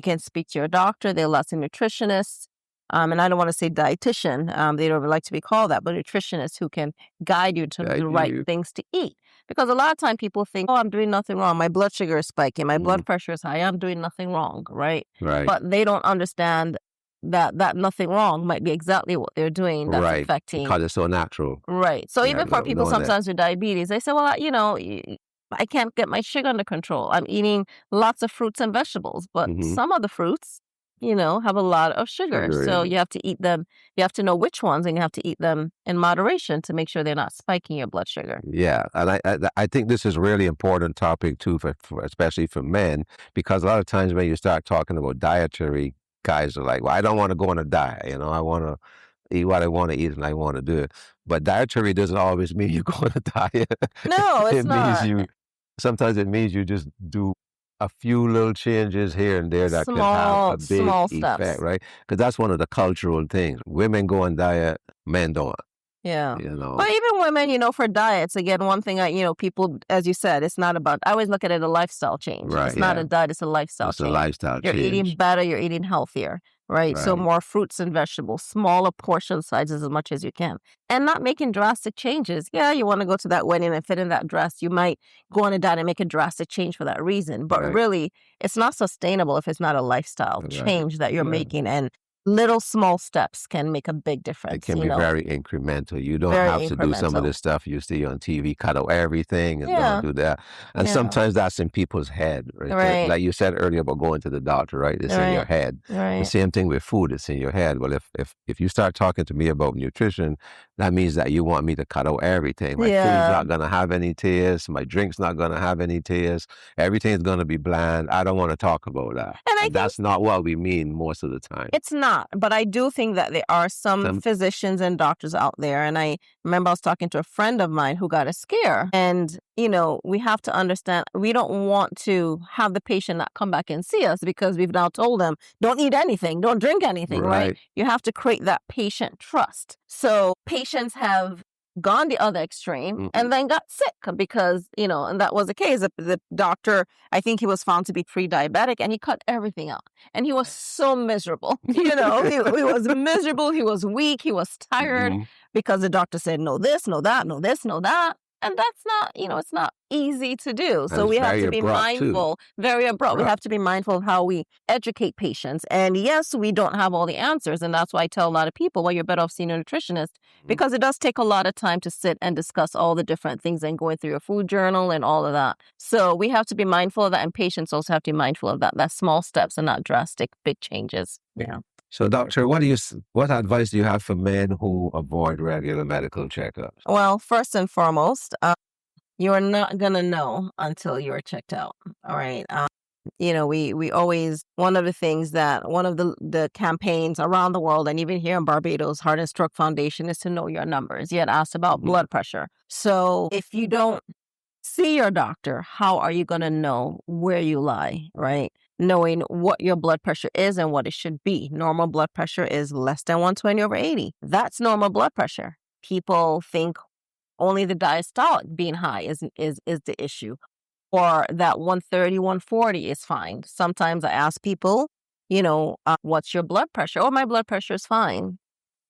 can speak to your doctor. There are lots of nutritionists. And I don't want to say dietitian. They don't like to be called that, but nutritionists who can guide you to guide the right you. things to eat. Because a lot of time people think, oh, I'm doing nothing wrong. My blood sugar is spiking. My blood pressure is high. I'm doing nothing wrong, right? Right. But they don't understand that nothing wrong might be exactly what they're doing that's Right. affecting. Because it's so natural. Right. So Yeah, even for people knowing that. sometimes with diabetes, they say, well, I can't get my sugar under control. I'm eating lots of fruits and vegetables, but Hmm. some of the fruits, have a lot of sugar. Sugar So in it. you have to eat them. You have to know which ones, and you have to eat them in moderation to make sure they're not spiking your blood sugar. Yeah, and I think this is a really important topic too, for especially for men, because a lot of times when you start talking about dietary, guys are like, well, I don't want to go on a diet. I want to eat what I want to eat and I want to do it. But dietary doesn't always mean you go on a diet. No, it's It means not. sometimes it means you just do a few little changes here and there that can have a big Small effect, steps. right? Because that's one of the cultural things. Women go on diet, men don't, Yeah. you know. But even women, for diets, again, one thing people, as you said, it's not about, I always look at it a lifestyle change. Right, It's not yeah. a diet, it's a lifestyle It's a change. lifestyle You're eating change. better, you're eating healthier, right? So Right. more fruits and vegetables, smaller portion sizes as much as you can, and not making drastic changes. Yeah, you want to go to that wedding and fit in that dress. You might go on a diet and make a drastic change for that reason. But Right. really, it's not sustainable if it's not a lifestyle Right. change that you're Right. making. And little small steps can make a big difference. It can be very incremental. You don't Very have to do some of incremental. the stuff you see on TV, cut out everything and Yeah. don't do that. And Yeah. sometimes that's in people's head, right? Right. Like you said earlier about going to the doctor, right? It's in your Right. head. The Right. same thing with food, it's in your head. Well, if you start talking to me about nutrition, that means that you want me to cut out everything. My food's Yeah. not gonna have any taste, my drink's not gonna have any taste, everything's gonna be bland. I don't want to talk about that. And I think That's not what we mean most of the time. it's not, but I do think that there are some physicians and doctors out there. And I remember I was talking to a friend of mine who got a scare. And, we have to understand we don't want to have the patient not come back and see us because we've now told them, don't eat anything, don't drink anything, right? Right. You have to create that patient trust. So patients have gone the other extreme and then got sick because, and that was the case. The doctor, I think he was found to be pre-diabetic and he cut everything out. And he was so miserable. He was miserable. He was weak. He was tired because the doctor said, no this, no that, no this, no that. And that's not, it's not easy to do. So And we it's have very to be abrupt, too. mindful, very abrupt. We have to be mindful of how we educate patients. And yes, we don't have all the answers. And that's why I tell a lot of people, well, you're better off seeing a nutritionist because it does take a lot of time to sit and discuss all the different things and going through your food journal and all of that. So we have to be mindful of that. And patients also have to be mindful of that. That's small steps and not drastic, big changes. Yeah. So, doctor, what advice do you have for men who avoid regular medical checkups? Well, first and foremost, you're not going to know until you're checked out. All right. We always, one of the things that one of the campaigns around the world and even here in Barbados, Heart and Stroke Foundation is to know your numbers. You had asked about blood pressure. So if you don't see your doctor, how are you going to know where you lie, right? Knowing what your blood pressure is and what it should be. Normal blood pressure is less than 120/80. That's normal blood pressure. People think only the diastolic being high is the issue, or that 130, 140 is fine. Sometimes I ask people, what's your blood pressure? Oh, my blood pressure is fine.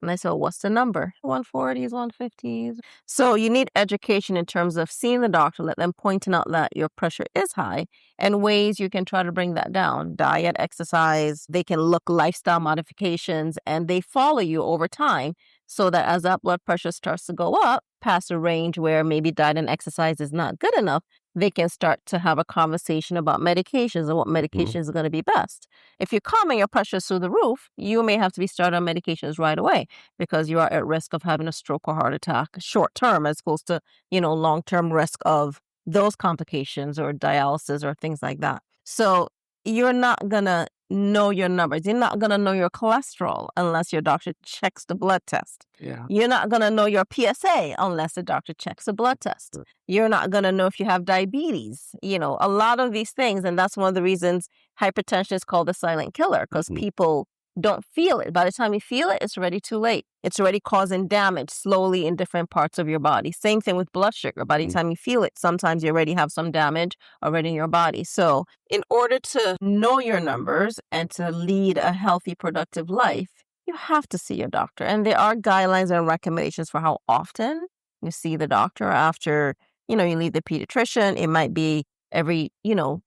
And I say, well, what's the number? 140s, 150s. So you need education in terms of seeing the doctor, let them pointing out that your pressure is high and ways you can try to bring that down. Diet, exercise, they can look lifestyle modifications and they follow you over time so that as that blood pressure starts to go up past a range where maybe diet and exercise is not good enough, they can start to have a conversation about medications and what medications are going to be best. If you're calm and your pressure is through the roof, you may have to be started on medications right away because you are at risk of having a stroke or heart attack short term as opposed to, long-term risk of those complications or dialysis or things like that. So you're not going to know your numbers. You're not going to know your cholesterol unless your doctor checks the blood test. Yeah. You're not going to know your PSA unless the doctor checks the blood test. You're not going to know if you have diabetes. A lot of these things. And that's one of the reasons hypertension is called the silent killer, because people don't feel it. By the time you feel it, it's already too late. It's already causing damage slowly in different parts of your body. Same thing with blood sugar. By the time you feel it, sometimes you already have some damage already in your body. So in order to know your numbers and to lead a healthy, productive life, you have to see your doctor. And there are guidelines and recommendations for how often you see the doctor after, you leave the pediatrician. It might be every, 2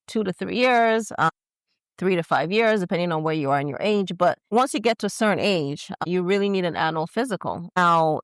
to 3 years. 3 to 5 years, depending on where you are in your age. But once you get to a certain age, you really need an annual physical. Now,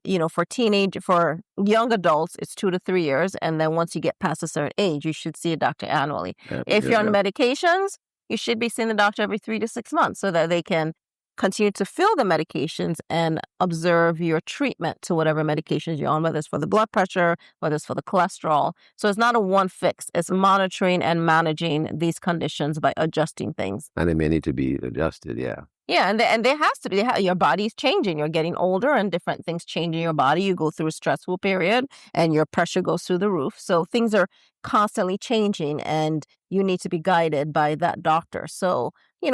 for young adults, it's 2 to 3 years. And then once you get past a certain age, you should see a doctor annually. If you're on medications, you should be seeing the doctor every 3 to 6 months so that they can continue to fill the medications and observe your treatment to whatever medications you're on, whether it's for the blood pressure, whether it's for the cholesterol. So it's not a one fix. It's monitoring and managing these conditions by adjusting things. And they may need to be adjusted, yeah. Yeah, and there has to be. Your body's changing. You're getting older and different things change in your body. You go through a stressful period and your pressure goes through the roof. So things are constantly changing and you need to be guided by that doctor. So,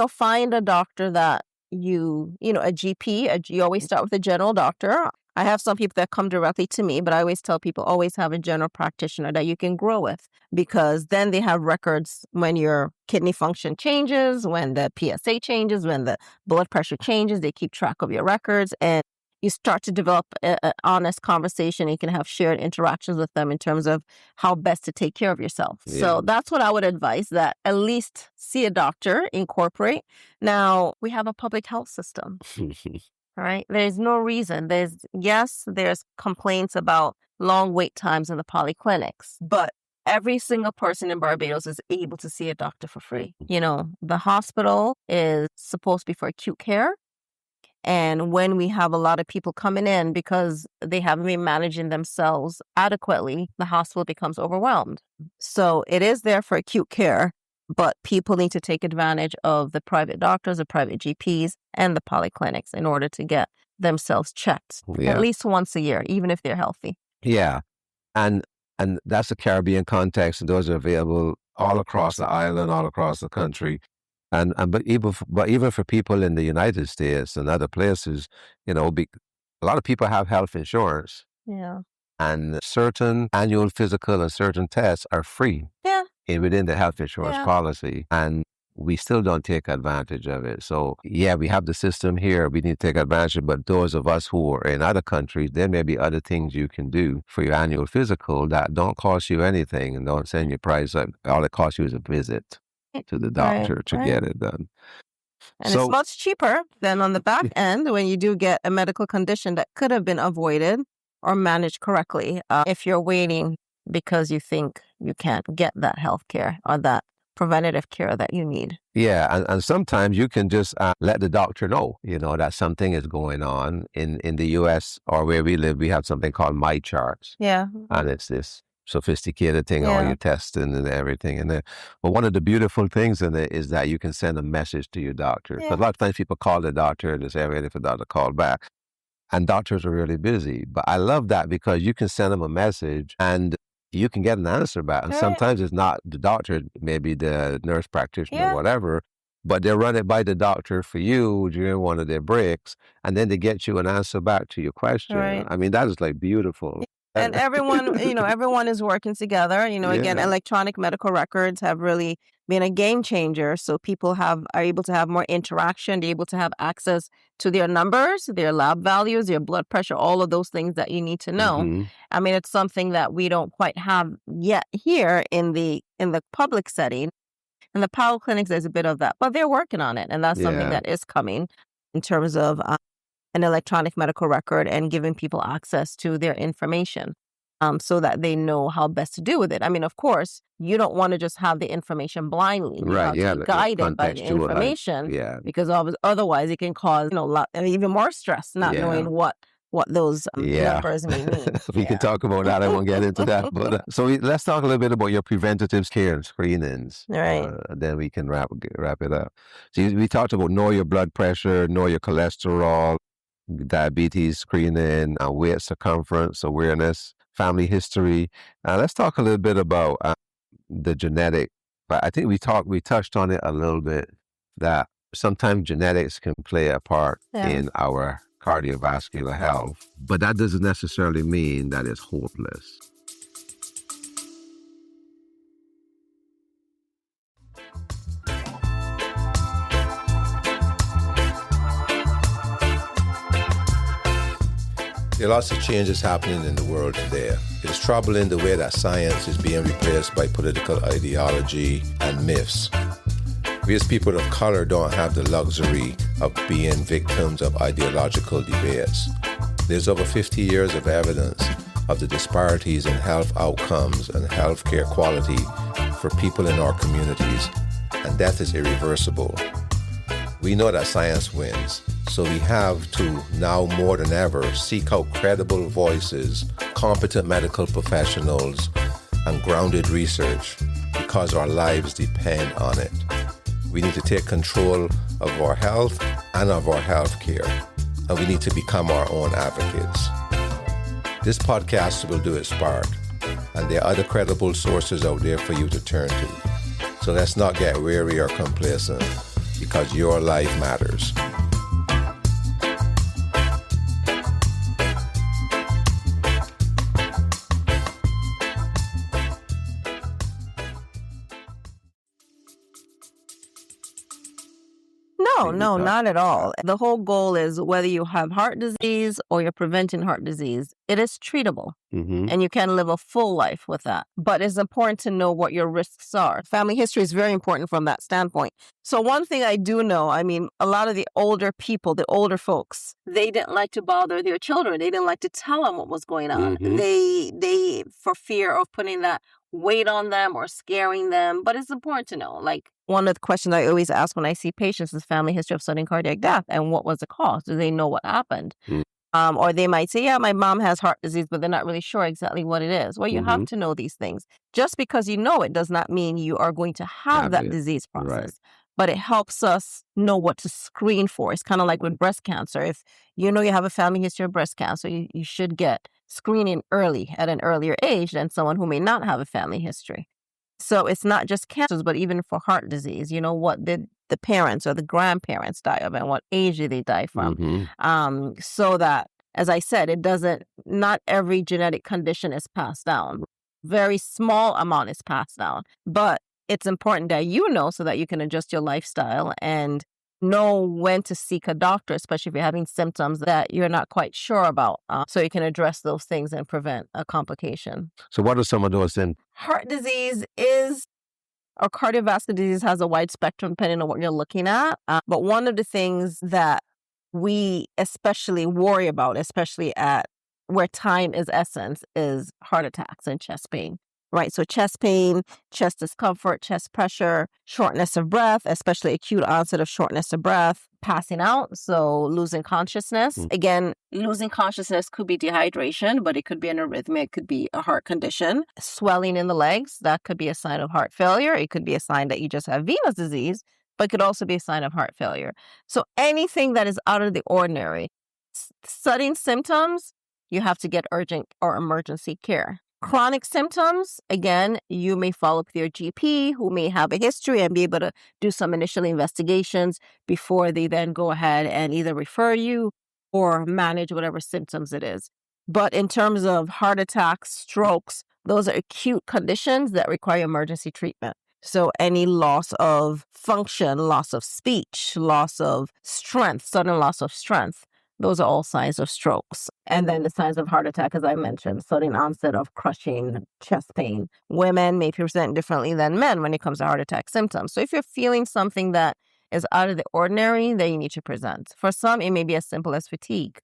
find a doctor that a GP, you always start with a general doctor. I have some people that come directly to me, but I always tell people always have a general practitioner that you can grow with, because then they have records when your kidney function changes, when the PSA changes, when the blood pressure changes. They keep track of your records and you start to develop an honest conversation. You can have shared interactions with them in terms of how best to take care of yourself. Yeah. So that's what I would advise, that at least see a doctor, incorporate. Now, we have a public health system, right? There's no reason. There's complaints about long wait times in the polyclinics, but every single person in Barbados is able to see a doctor for free. The hospital is supposed to be for acute care. And when we have a lot of people coming in because they haven't been managing themselves adequately, the hospital becomes overwhelmed. So it is there for acute care, but people need to take advantage of the private doctors, the private GPs, and the polyclinics in order to get themselves checked at least once a year, even if they're healthy. Yeah. And that's the Caribbean context. And those are available all across the island, all across the country. But even for people in the United States and other places, a lot of people have health insurance. Yeah. And certain annual physical and certain tests are free. Yeah. Within the health insurance policy. And we still don't take advantage of it. So we have the system here. We need to take advantage of it. But those of us who are in other countries, there may be other things you can do for your annual physical that don't cost you anything and don't send you price up. All it costs you is a visit to the doctor to get it done. And it's much cheaper than on the back end when you do get a medical condition that could have been avoided or managed correctly if you're waiting because you think you can't get that health care or that preventative care that you need. Yeah, and sometimes you can just let the doctor know, that something is going on. In the U.S. or where we live, we have something called My Charts. Yeah. And it's this sophisticated thing, all your testing and everything. But one of the beautiful things in it is that you can send a message to your doctor. Because a lot of times people call the doctor and they say, waiting for the doctor to call back. And doctors are really busy. But I love that because you can send them a message and you can get an answer back. And sometimes it's not the doctor, maybe the nurse practitioner or whatever, but they run it by the doctor for you during one of their breaks. And then they get you an answer back to your question. Right. I mean, that is like beautiful. And everyone, everyone is working together. Again, electronic medical records have really been a game changer. So people are able to have more interaction. They're able to have access to their numbers, their lab values, their blood pressure, all of those things that you need to know. Mm-hmm. I mean, it's something that we don't quite have yet here in the public setting. In the polyclinics, there's a bit of that, but they're working on it. And that's something that is coming in terms of an electronic medical record and giving people access to their information. so that they know how best to deal with it. I mean, of course, you don't want to just have the information blindly. You have to be guided by the information, because otherwise it can cause even more stress, not knowing what those numbers may mean. We can talk about that. I won't get into that. But let's talk a little bit about your preventative care and screenings. Right. Then we can wrap it up. So we talked about know your blood pressure, know your cholesterol, diabetes screening, weight circumference awareness, family history. Let's talk a little bit about the genetic. But I think we touched on it a little bit, that sometimes genetics can play a part in our cardiovascular health, but that doesn't necessarily mean that it's hopeless. There are lots of changes happening in the world today. It's troubling the way that science is being replaced by political ideology and myths. We as people of color don't have the luxury of being victims of ideological debates. There's over 50 years of evidence of the disparities in health outcomes and healthcare quality for people in our communities, and death is irreversible. We know that science wins, so we have to now more than ever seek out credible voices, competent medical professionals, and grounded research, because our lives depend on it. We need to take control of our health and of our health care, and we need to become our own advocates. This podcast will do its part, and there are other credible sources out there for you to turn to. So let's not get weary or complacent, because your life matters. No, not at all. The whole goal is whether you have heart disease or you're preventing heart disease, it is treatable. And you can live a full life with that. But it's important to know what your risks are. Family history is very important from that standpoint. So one thing I do know, I mean, a lot of the older people, the older folks, they didn't like to bother their children. They didn't like to tell them what was going on. They for fear of putting that weight on them or scaring them. But it's important to know, like, one of the questions I always ask when I see patients is family history of sudden cardiac death, and what was the cause? Do they know what happened? Or they might say, yeah, my mom has heart disease, but they're not really sure exactly what it is. Well, you have to know these things. Just because you know it does not mean you are going to have that disease process. Right. But it helps us know what to screen for. It's kind of like with breast cancer. If you know you have a family history of breast cancer, you should get screening early at an earlier age than someone who may not have a family history. So it's not just cancers, but even for heart disease, what did the parents or the grandparents die of and what age did they die from? So that, as I said, not every genetic condition is passed down. Very small amount is passed down. But it's important that you know so that you can adjust your lifestyle and know when to seek a doctor, especially if you're having symptoms that you're not quite sure about, so you can address those things and prevent a complication. So what are some of those then? Heart disease or cardiovascular disease has a wide spectrum depending on what you're looking at. But one of the things that we especially worry about, especially at where time is essence, is heart attacks and chest pain. Right. So chest pain, chest discomfort, chest pressure, shortness of breath, especially acute onset of shortness of breath, passing out. So losing consciousness. Again, losing consciousness could be dehydration, but it could be an arrhythmia. It could be a heart condition. Swelling in the legs. That could be a sign of heart failure. It could be a sign that you just have venous disease, but it could also be a sign of heart failure. So anything that is out of the ordinary, sudden symptoms, you have to get urgent or emergency care. Chronic symptoms, again, you may follow up with your GP who may have a history and be able to do some initial investigations before they then go ahead and either refer you or manage whatever symptoms it is. But in terms of heart attacks, strokes, those are acute conditions that require emergency treatment. So any loss of function, loss of speech, loss of strength, sudden loss of strength, those are all signs of strokes. And then the signs of heart attack, as I mentioned, sudden onset of crushing, chest pain. Women may present differently than men when it comes to heart attack symptoms. So if you're feeling something that is out of the ordinary, then you need to present. For some, it may be as simple as fatigue.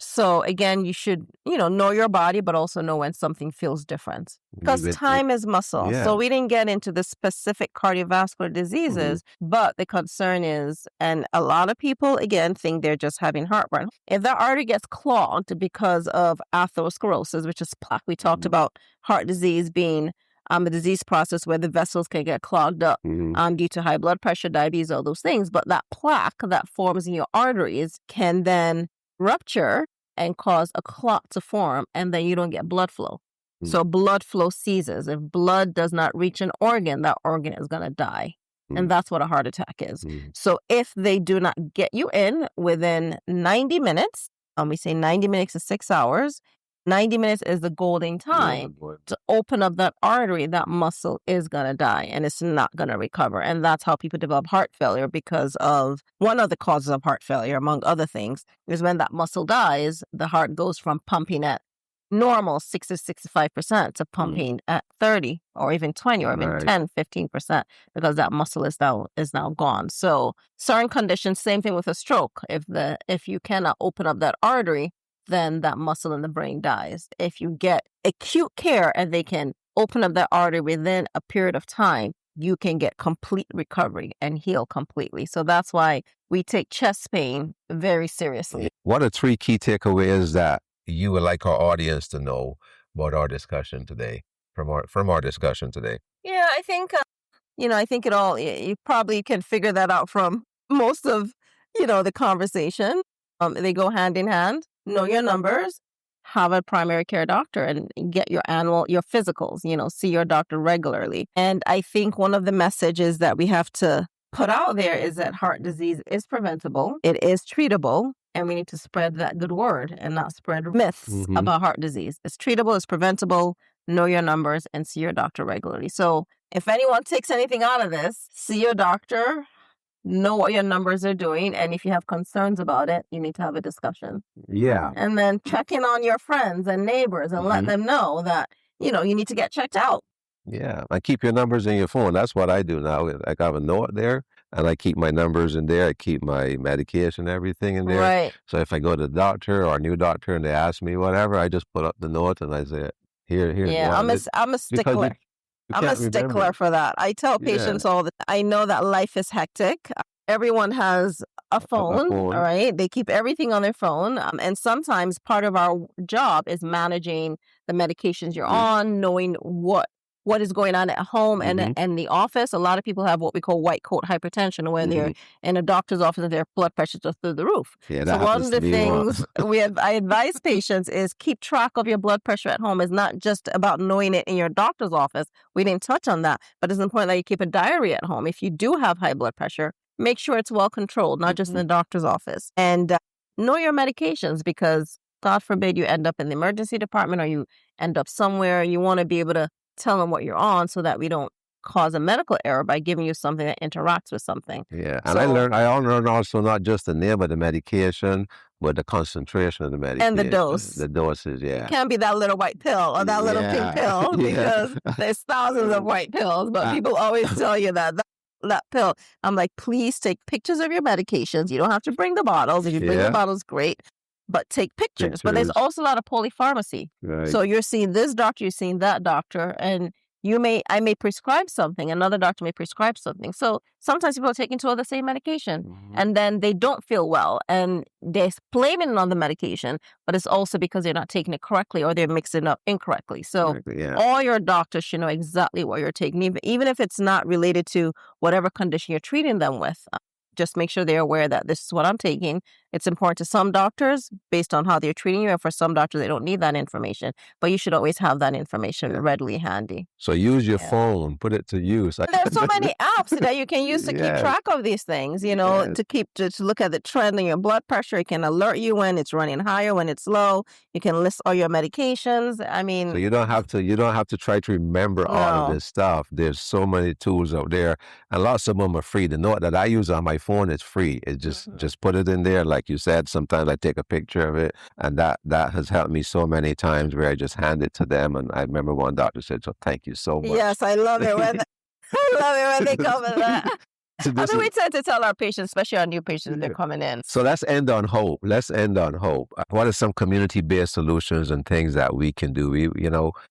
So again, you should, know your body, but also know when something feels different. Because time is muscle. Yeah. So we didn't get into the specific cardiovascular diseases, but the concern is, and a lot of people, again, think they're just having heartburn. If that artery gets clogged because of atherosclerosis, which is plaque, we talked about heart disease being a disease process where the vessels can get clogged up due to high blood pressure, diabetes, all those things. But that plaque that forms in your arteries can then rupture and cause a clot to form, and then you don't get blood flow. So blood flow ceases. If blood does not reach an organ, that organ is going to die. And that's what a heart attack is. So if they do not get you in within 90 minutes, we say 90 minutes to 6 hours, 90 minutes is the golden time to open up that artery. That muscle is going to die and it's not going to recover. And that's how people develop heart failure, because of one of the causes of heart failure, among other things, is when that muscle dies, the heart goes from pumping at normal 60 to 65% to pumping at 30 or even 20 or even 10, 15%, because that muscle is now gone. So certain conditions, same thing with a stroke. If you cannot open up that artery, then that muscle in the brain dies. If you get acute care and they can open up that artery within a period of time, you can get complete recovery and heal completely. So that's why we take chest pain very seriously. What are 3 key takeaways that you would like our audience to know about our discussion today, from our discussion today? Yeah, I think, I think it all, you probably can figure that out from most of, the conversation. They go hand in hand. Know your numbers, have a primary care doctor, and get your physicals, see your doctor regularly. And I think one of the messages that we have to put out there is that heart disease is preventable, it is treatable, and we need to spread that good word and not spread myths about heart disease. It's treatable, it's preventable, know your numbers, and see your doctor regularly. So if anyone takes anything out of this, see your doctor, know what your numbers are doing, and if you have concerns about it, you need to have a discusussion. Yeah. And then check in on your friends and neighbors and let them know that, you need to get checked out. Yeah. And keep your numbers in your phone. That's what I do now. I have a note there, and I keep my numbers in there. I keep my medication, everything in there. Right. So if I go to the doctor or a new doctor and they ask me whatever, I just put up the note and I say, here. Yeah, I'm a stickler. I'm a stickler for that. I tell patients I know that life is hectic. Everyone has a phone, all right? They keep everything on their phone. And sometimes part of our job is managing the medications you're on, knowing what is going on at home and the office. A lot of people have what we call white coat hypertension, where they're in a doctor's office and their blood pressure is just through the roof. Yeah, so one of the things I advise patients is keep track of your blood pressure at home. It's not just about knowing it in your doctor's office. We didn't touch on that, but it's important that you keep a diary at home. If you do have high blood pressure, make sure it's well controlled, not just in the doctor's office. And know your medications, because God forbid you end up in the emergency department or you end up somewhere. You want to be able to tell them what you're on so that we don't cause a medical error by giving you something that interacts with something. Yeah. And I learned also not just the name of the medication, but the concentration of the medication. And the dose. The doses, yeah. It can't be that little white pill or that little pink pill, because there's thousands of white pills, but people always tell you that pill. I'm like, please take pictures of your medications. You don't have to bring the bottles. If you bring the bottles, great. But take pictures. But there's also a lot of polypharmacy. Right. So you're seeing this doctor, you're seeing that doctor, and I may prescribe something. Another doctor may prescribe something. So sometimes people are taking two of the same medication, and then they don't feel well, and they're blaming it on the medication, but it's also because they're not taking it correctly or they're mixing it up incorrectly. So all your doctors should know exactly what you're taking, even if it's not related to whatever condition you're treating them with. Just make sure they're aware that this is what I'm taking. It's important to some doctors based on how they're treating you, and for some doctors, they don't need that information. But you should always have that information readily handy. So use your phone, put it to use. There's so many apps that you can use to keep track of these things, to look at the trend in your blood pressure. It can alert you when it's running higher, when it's low. You can list all your medications. I mean, so you don't have to try to remember all of this stuff. There's so many tools out there, and lots of them are free. The note that I use on my phone is free. It just put it in there. Like you said, sometimes I take a picture of it, and that has helped me so many times where I just hand it to them. And I remember one doctor said, "So thank you so much." Yes, I love it when they come with that. So I this mean, is, we tend to tell our patients, especially our new patients, they're coming in. so let's end on hope. Let's end on hope. What are some community-based solutions and things that we can do?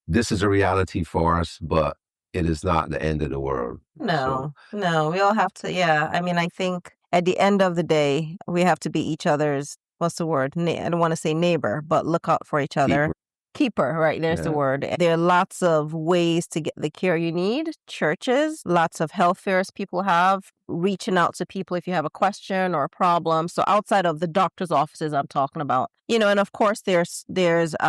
This is a reality for us, but it is not the end of the world. No, no, we all have to. Yeah. I mean, I think at the end of the day, we have to be each other's, what's the word? I don't want to say neighbor, but look out for each other. Keeper, right? There's the word. There are lots of ways to get the care you need. Churches, lots of health fairs people have, reaching out to people if you have a question or a problem. So outside of the doctor's offices I'm talking about, and of course there's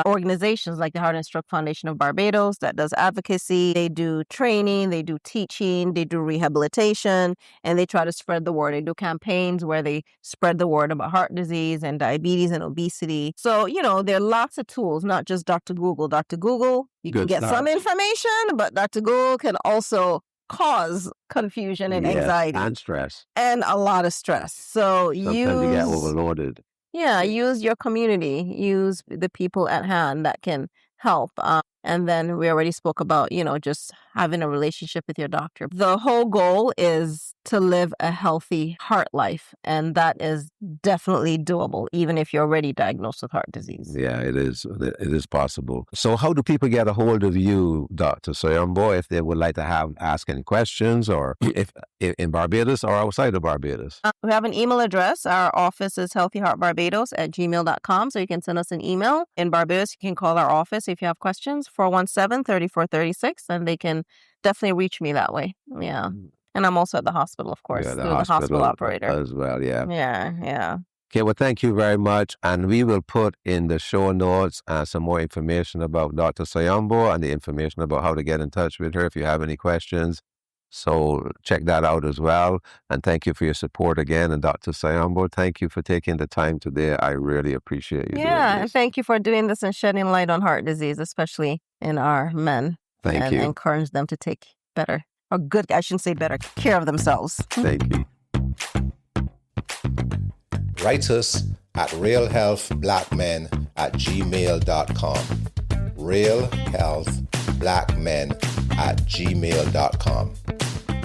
organizations like the Heart and Stroke Foundation of Barbados that does advocacy. They do training, they do teaching, they do rehabilitation, and they try to spread the word. They do campaigns where they spread the word about heart disease and diabetes and obesity. So, there are lots of tools, not just Dr. Google. Dr. Google, you can get some information, but Dr. Google can also cause confusion and anxiety. And stress. And a lot of stress. So Sometimes you get overloaded. Yeah, use your community, use the people at hand that can help. And then we already spoke about, just having a relationship with your doctor. The whole goal is to live a healthy heart life. And that is definitely doable, even if you're already diagnosed with heart disease. Yeah, it is. It is possible. So how do people get a hold of you, Dr. Soyombo, if they would like to ask any questions, or if in Barbados or outside of Barbados? We have an email address. Our office is healthyheartbarbados@gmail.com. So you can send us an email. In Barbados, you can call our office if you have questions, 417-3436, and they can definitely reach me that way. Yeah. And I'm also at the hospital, of course, the hospital operator. As well, yeah. Yeah. Okay, well, thank you very much. And we will put in the show notes some more information about Dr. Sayambo and the information about how to get in touch with her if you have any questions. So check that out as well. And thank you for your support again. And Dr. Sayambo, thank you for taking the time today. I really appreciate you. Yeah, and thank you for doing this and shedding light on heart disease, especially in our men. Thank you. Encourage them to take better, or good, I shouldn't say better, care of themselves. Thank you. Write us at realhealthblackmen@gmail.com. realhealthblackmen@gmail.com.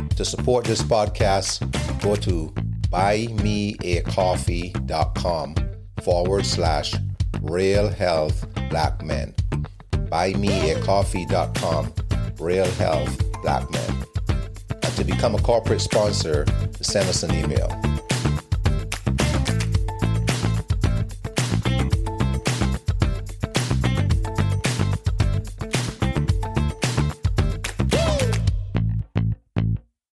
To support this podcast, go to buymeacoffee.com/realhealthblackmen. buymeacoffee.com/realhealthblackmen. And to become a corporate sponsor, send us an email.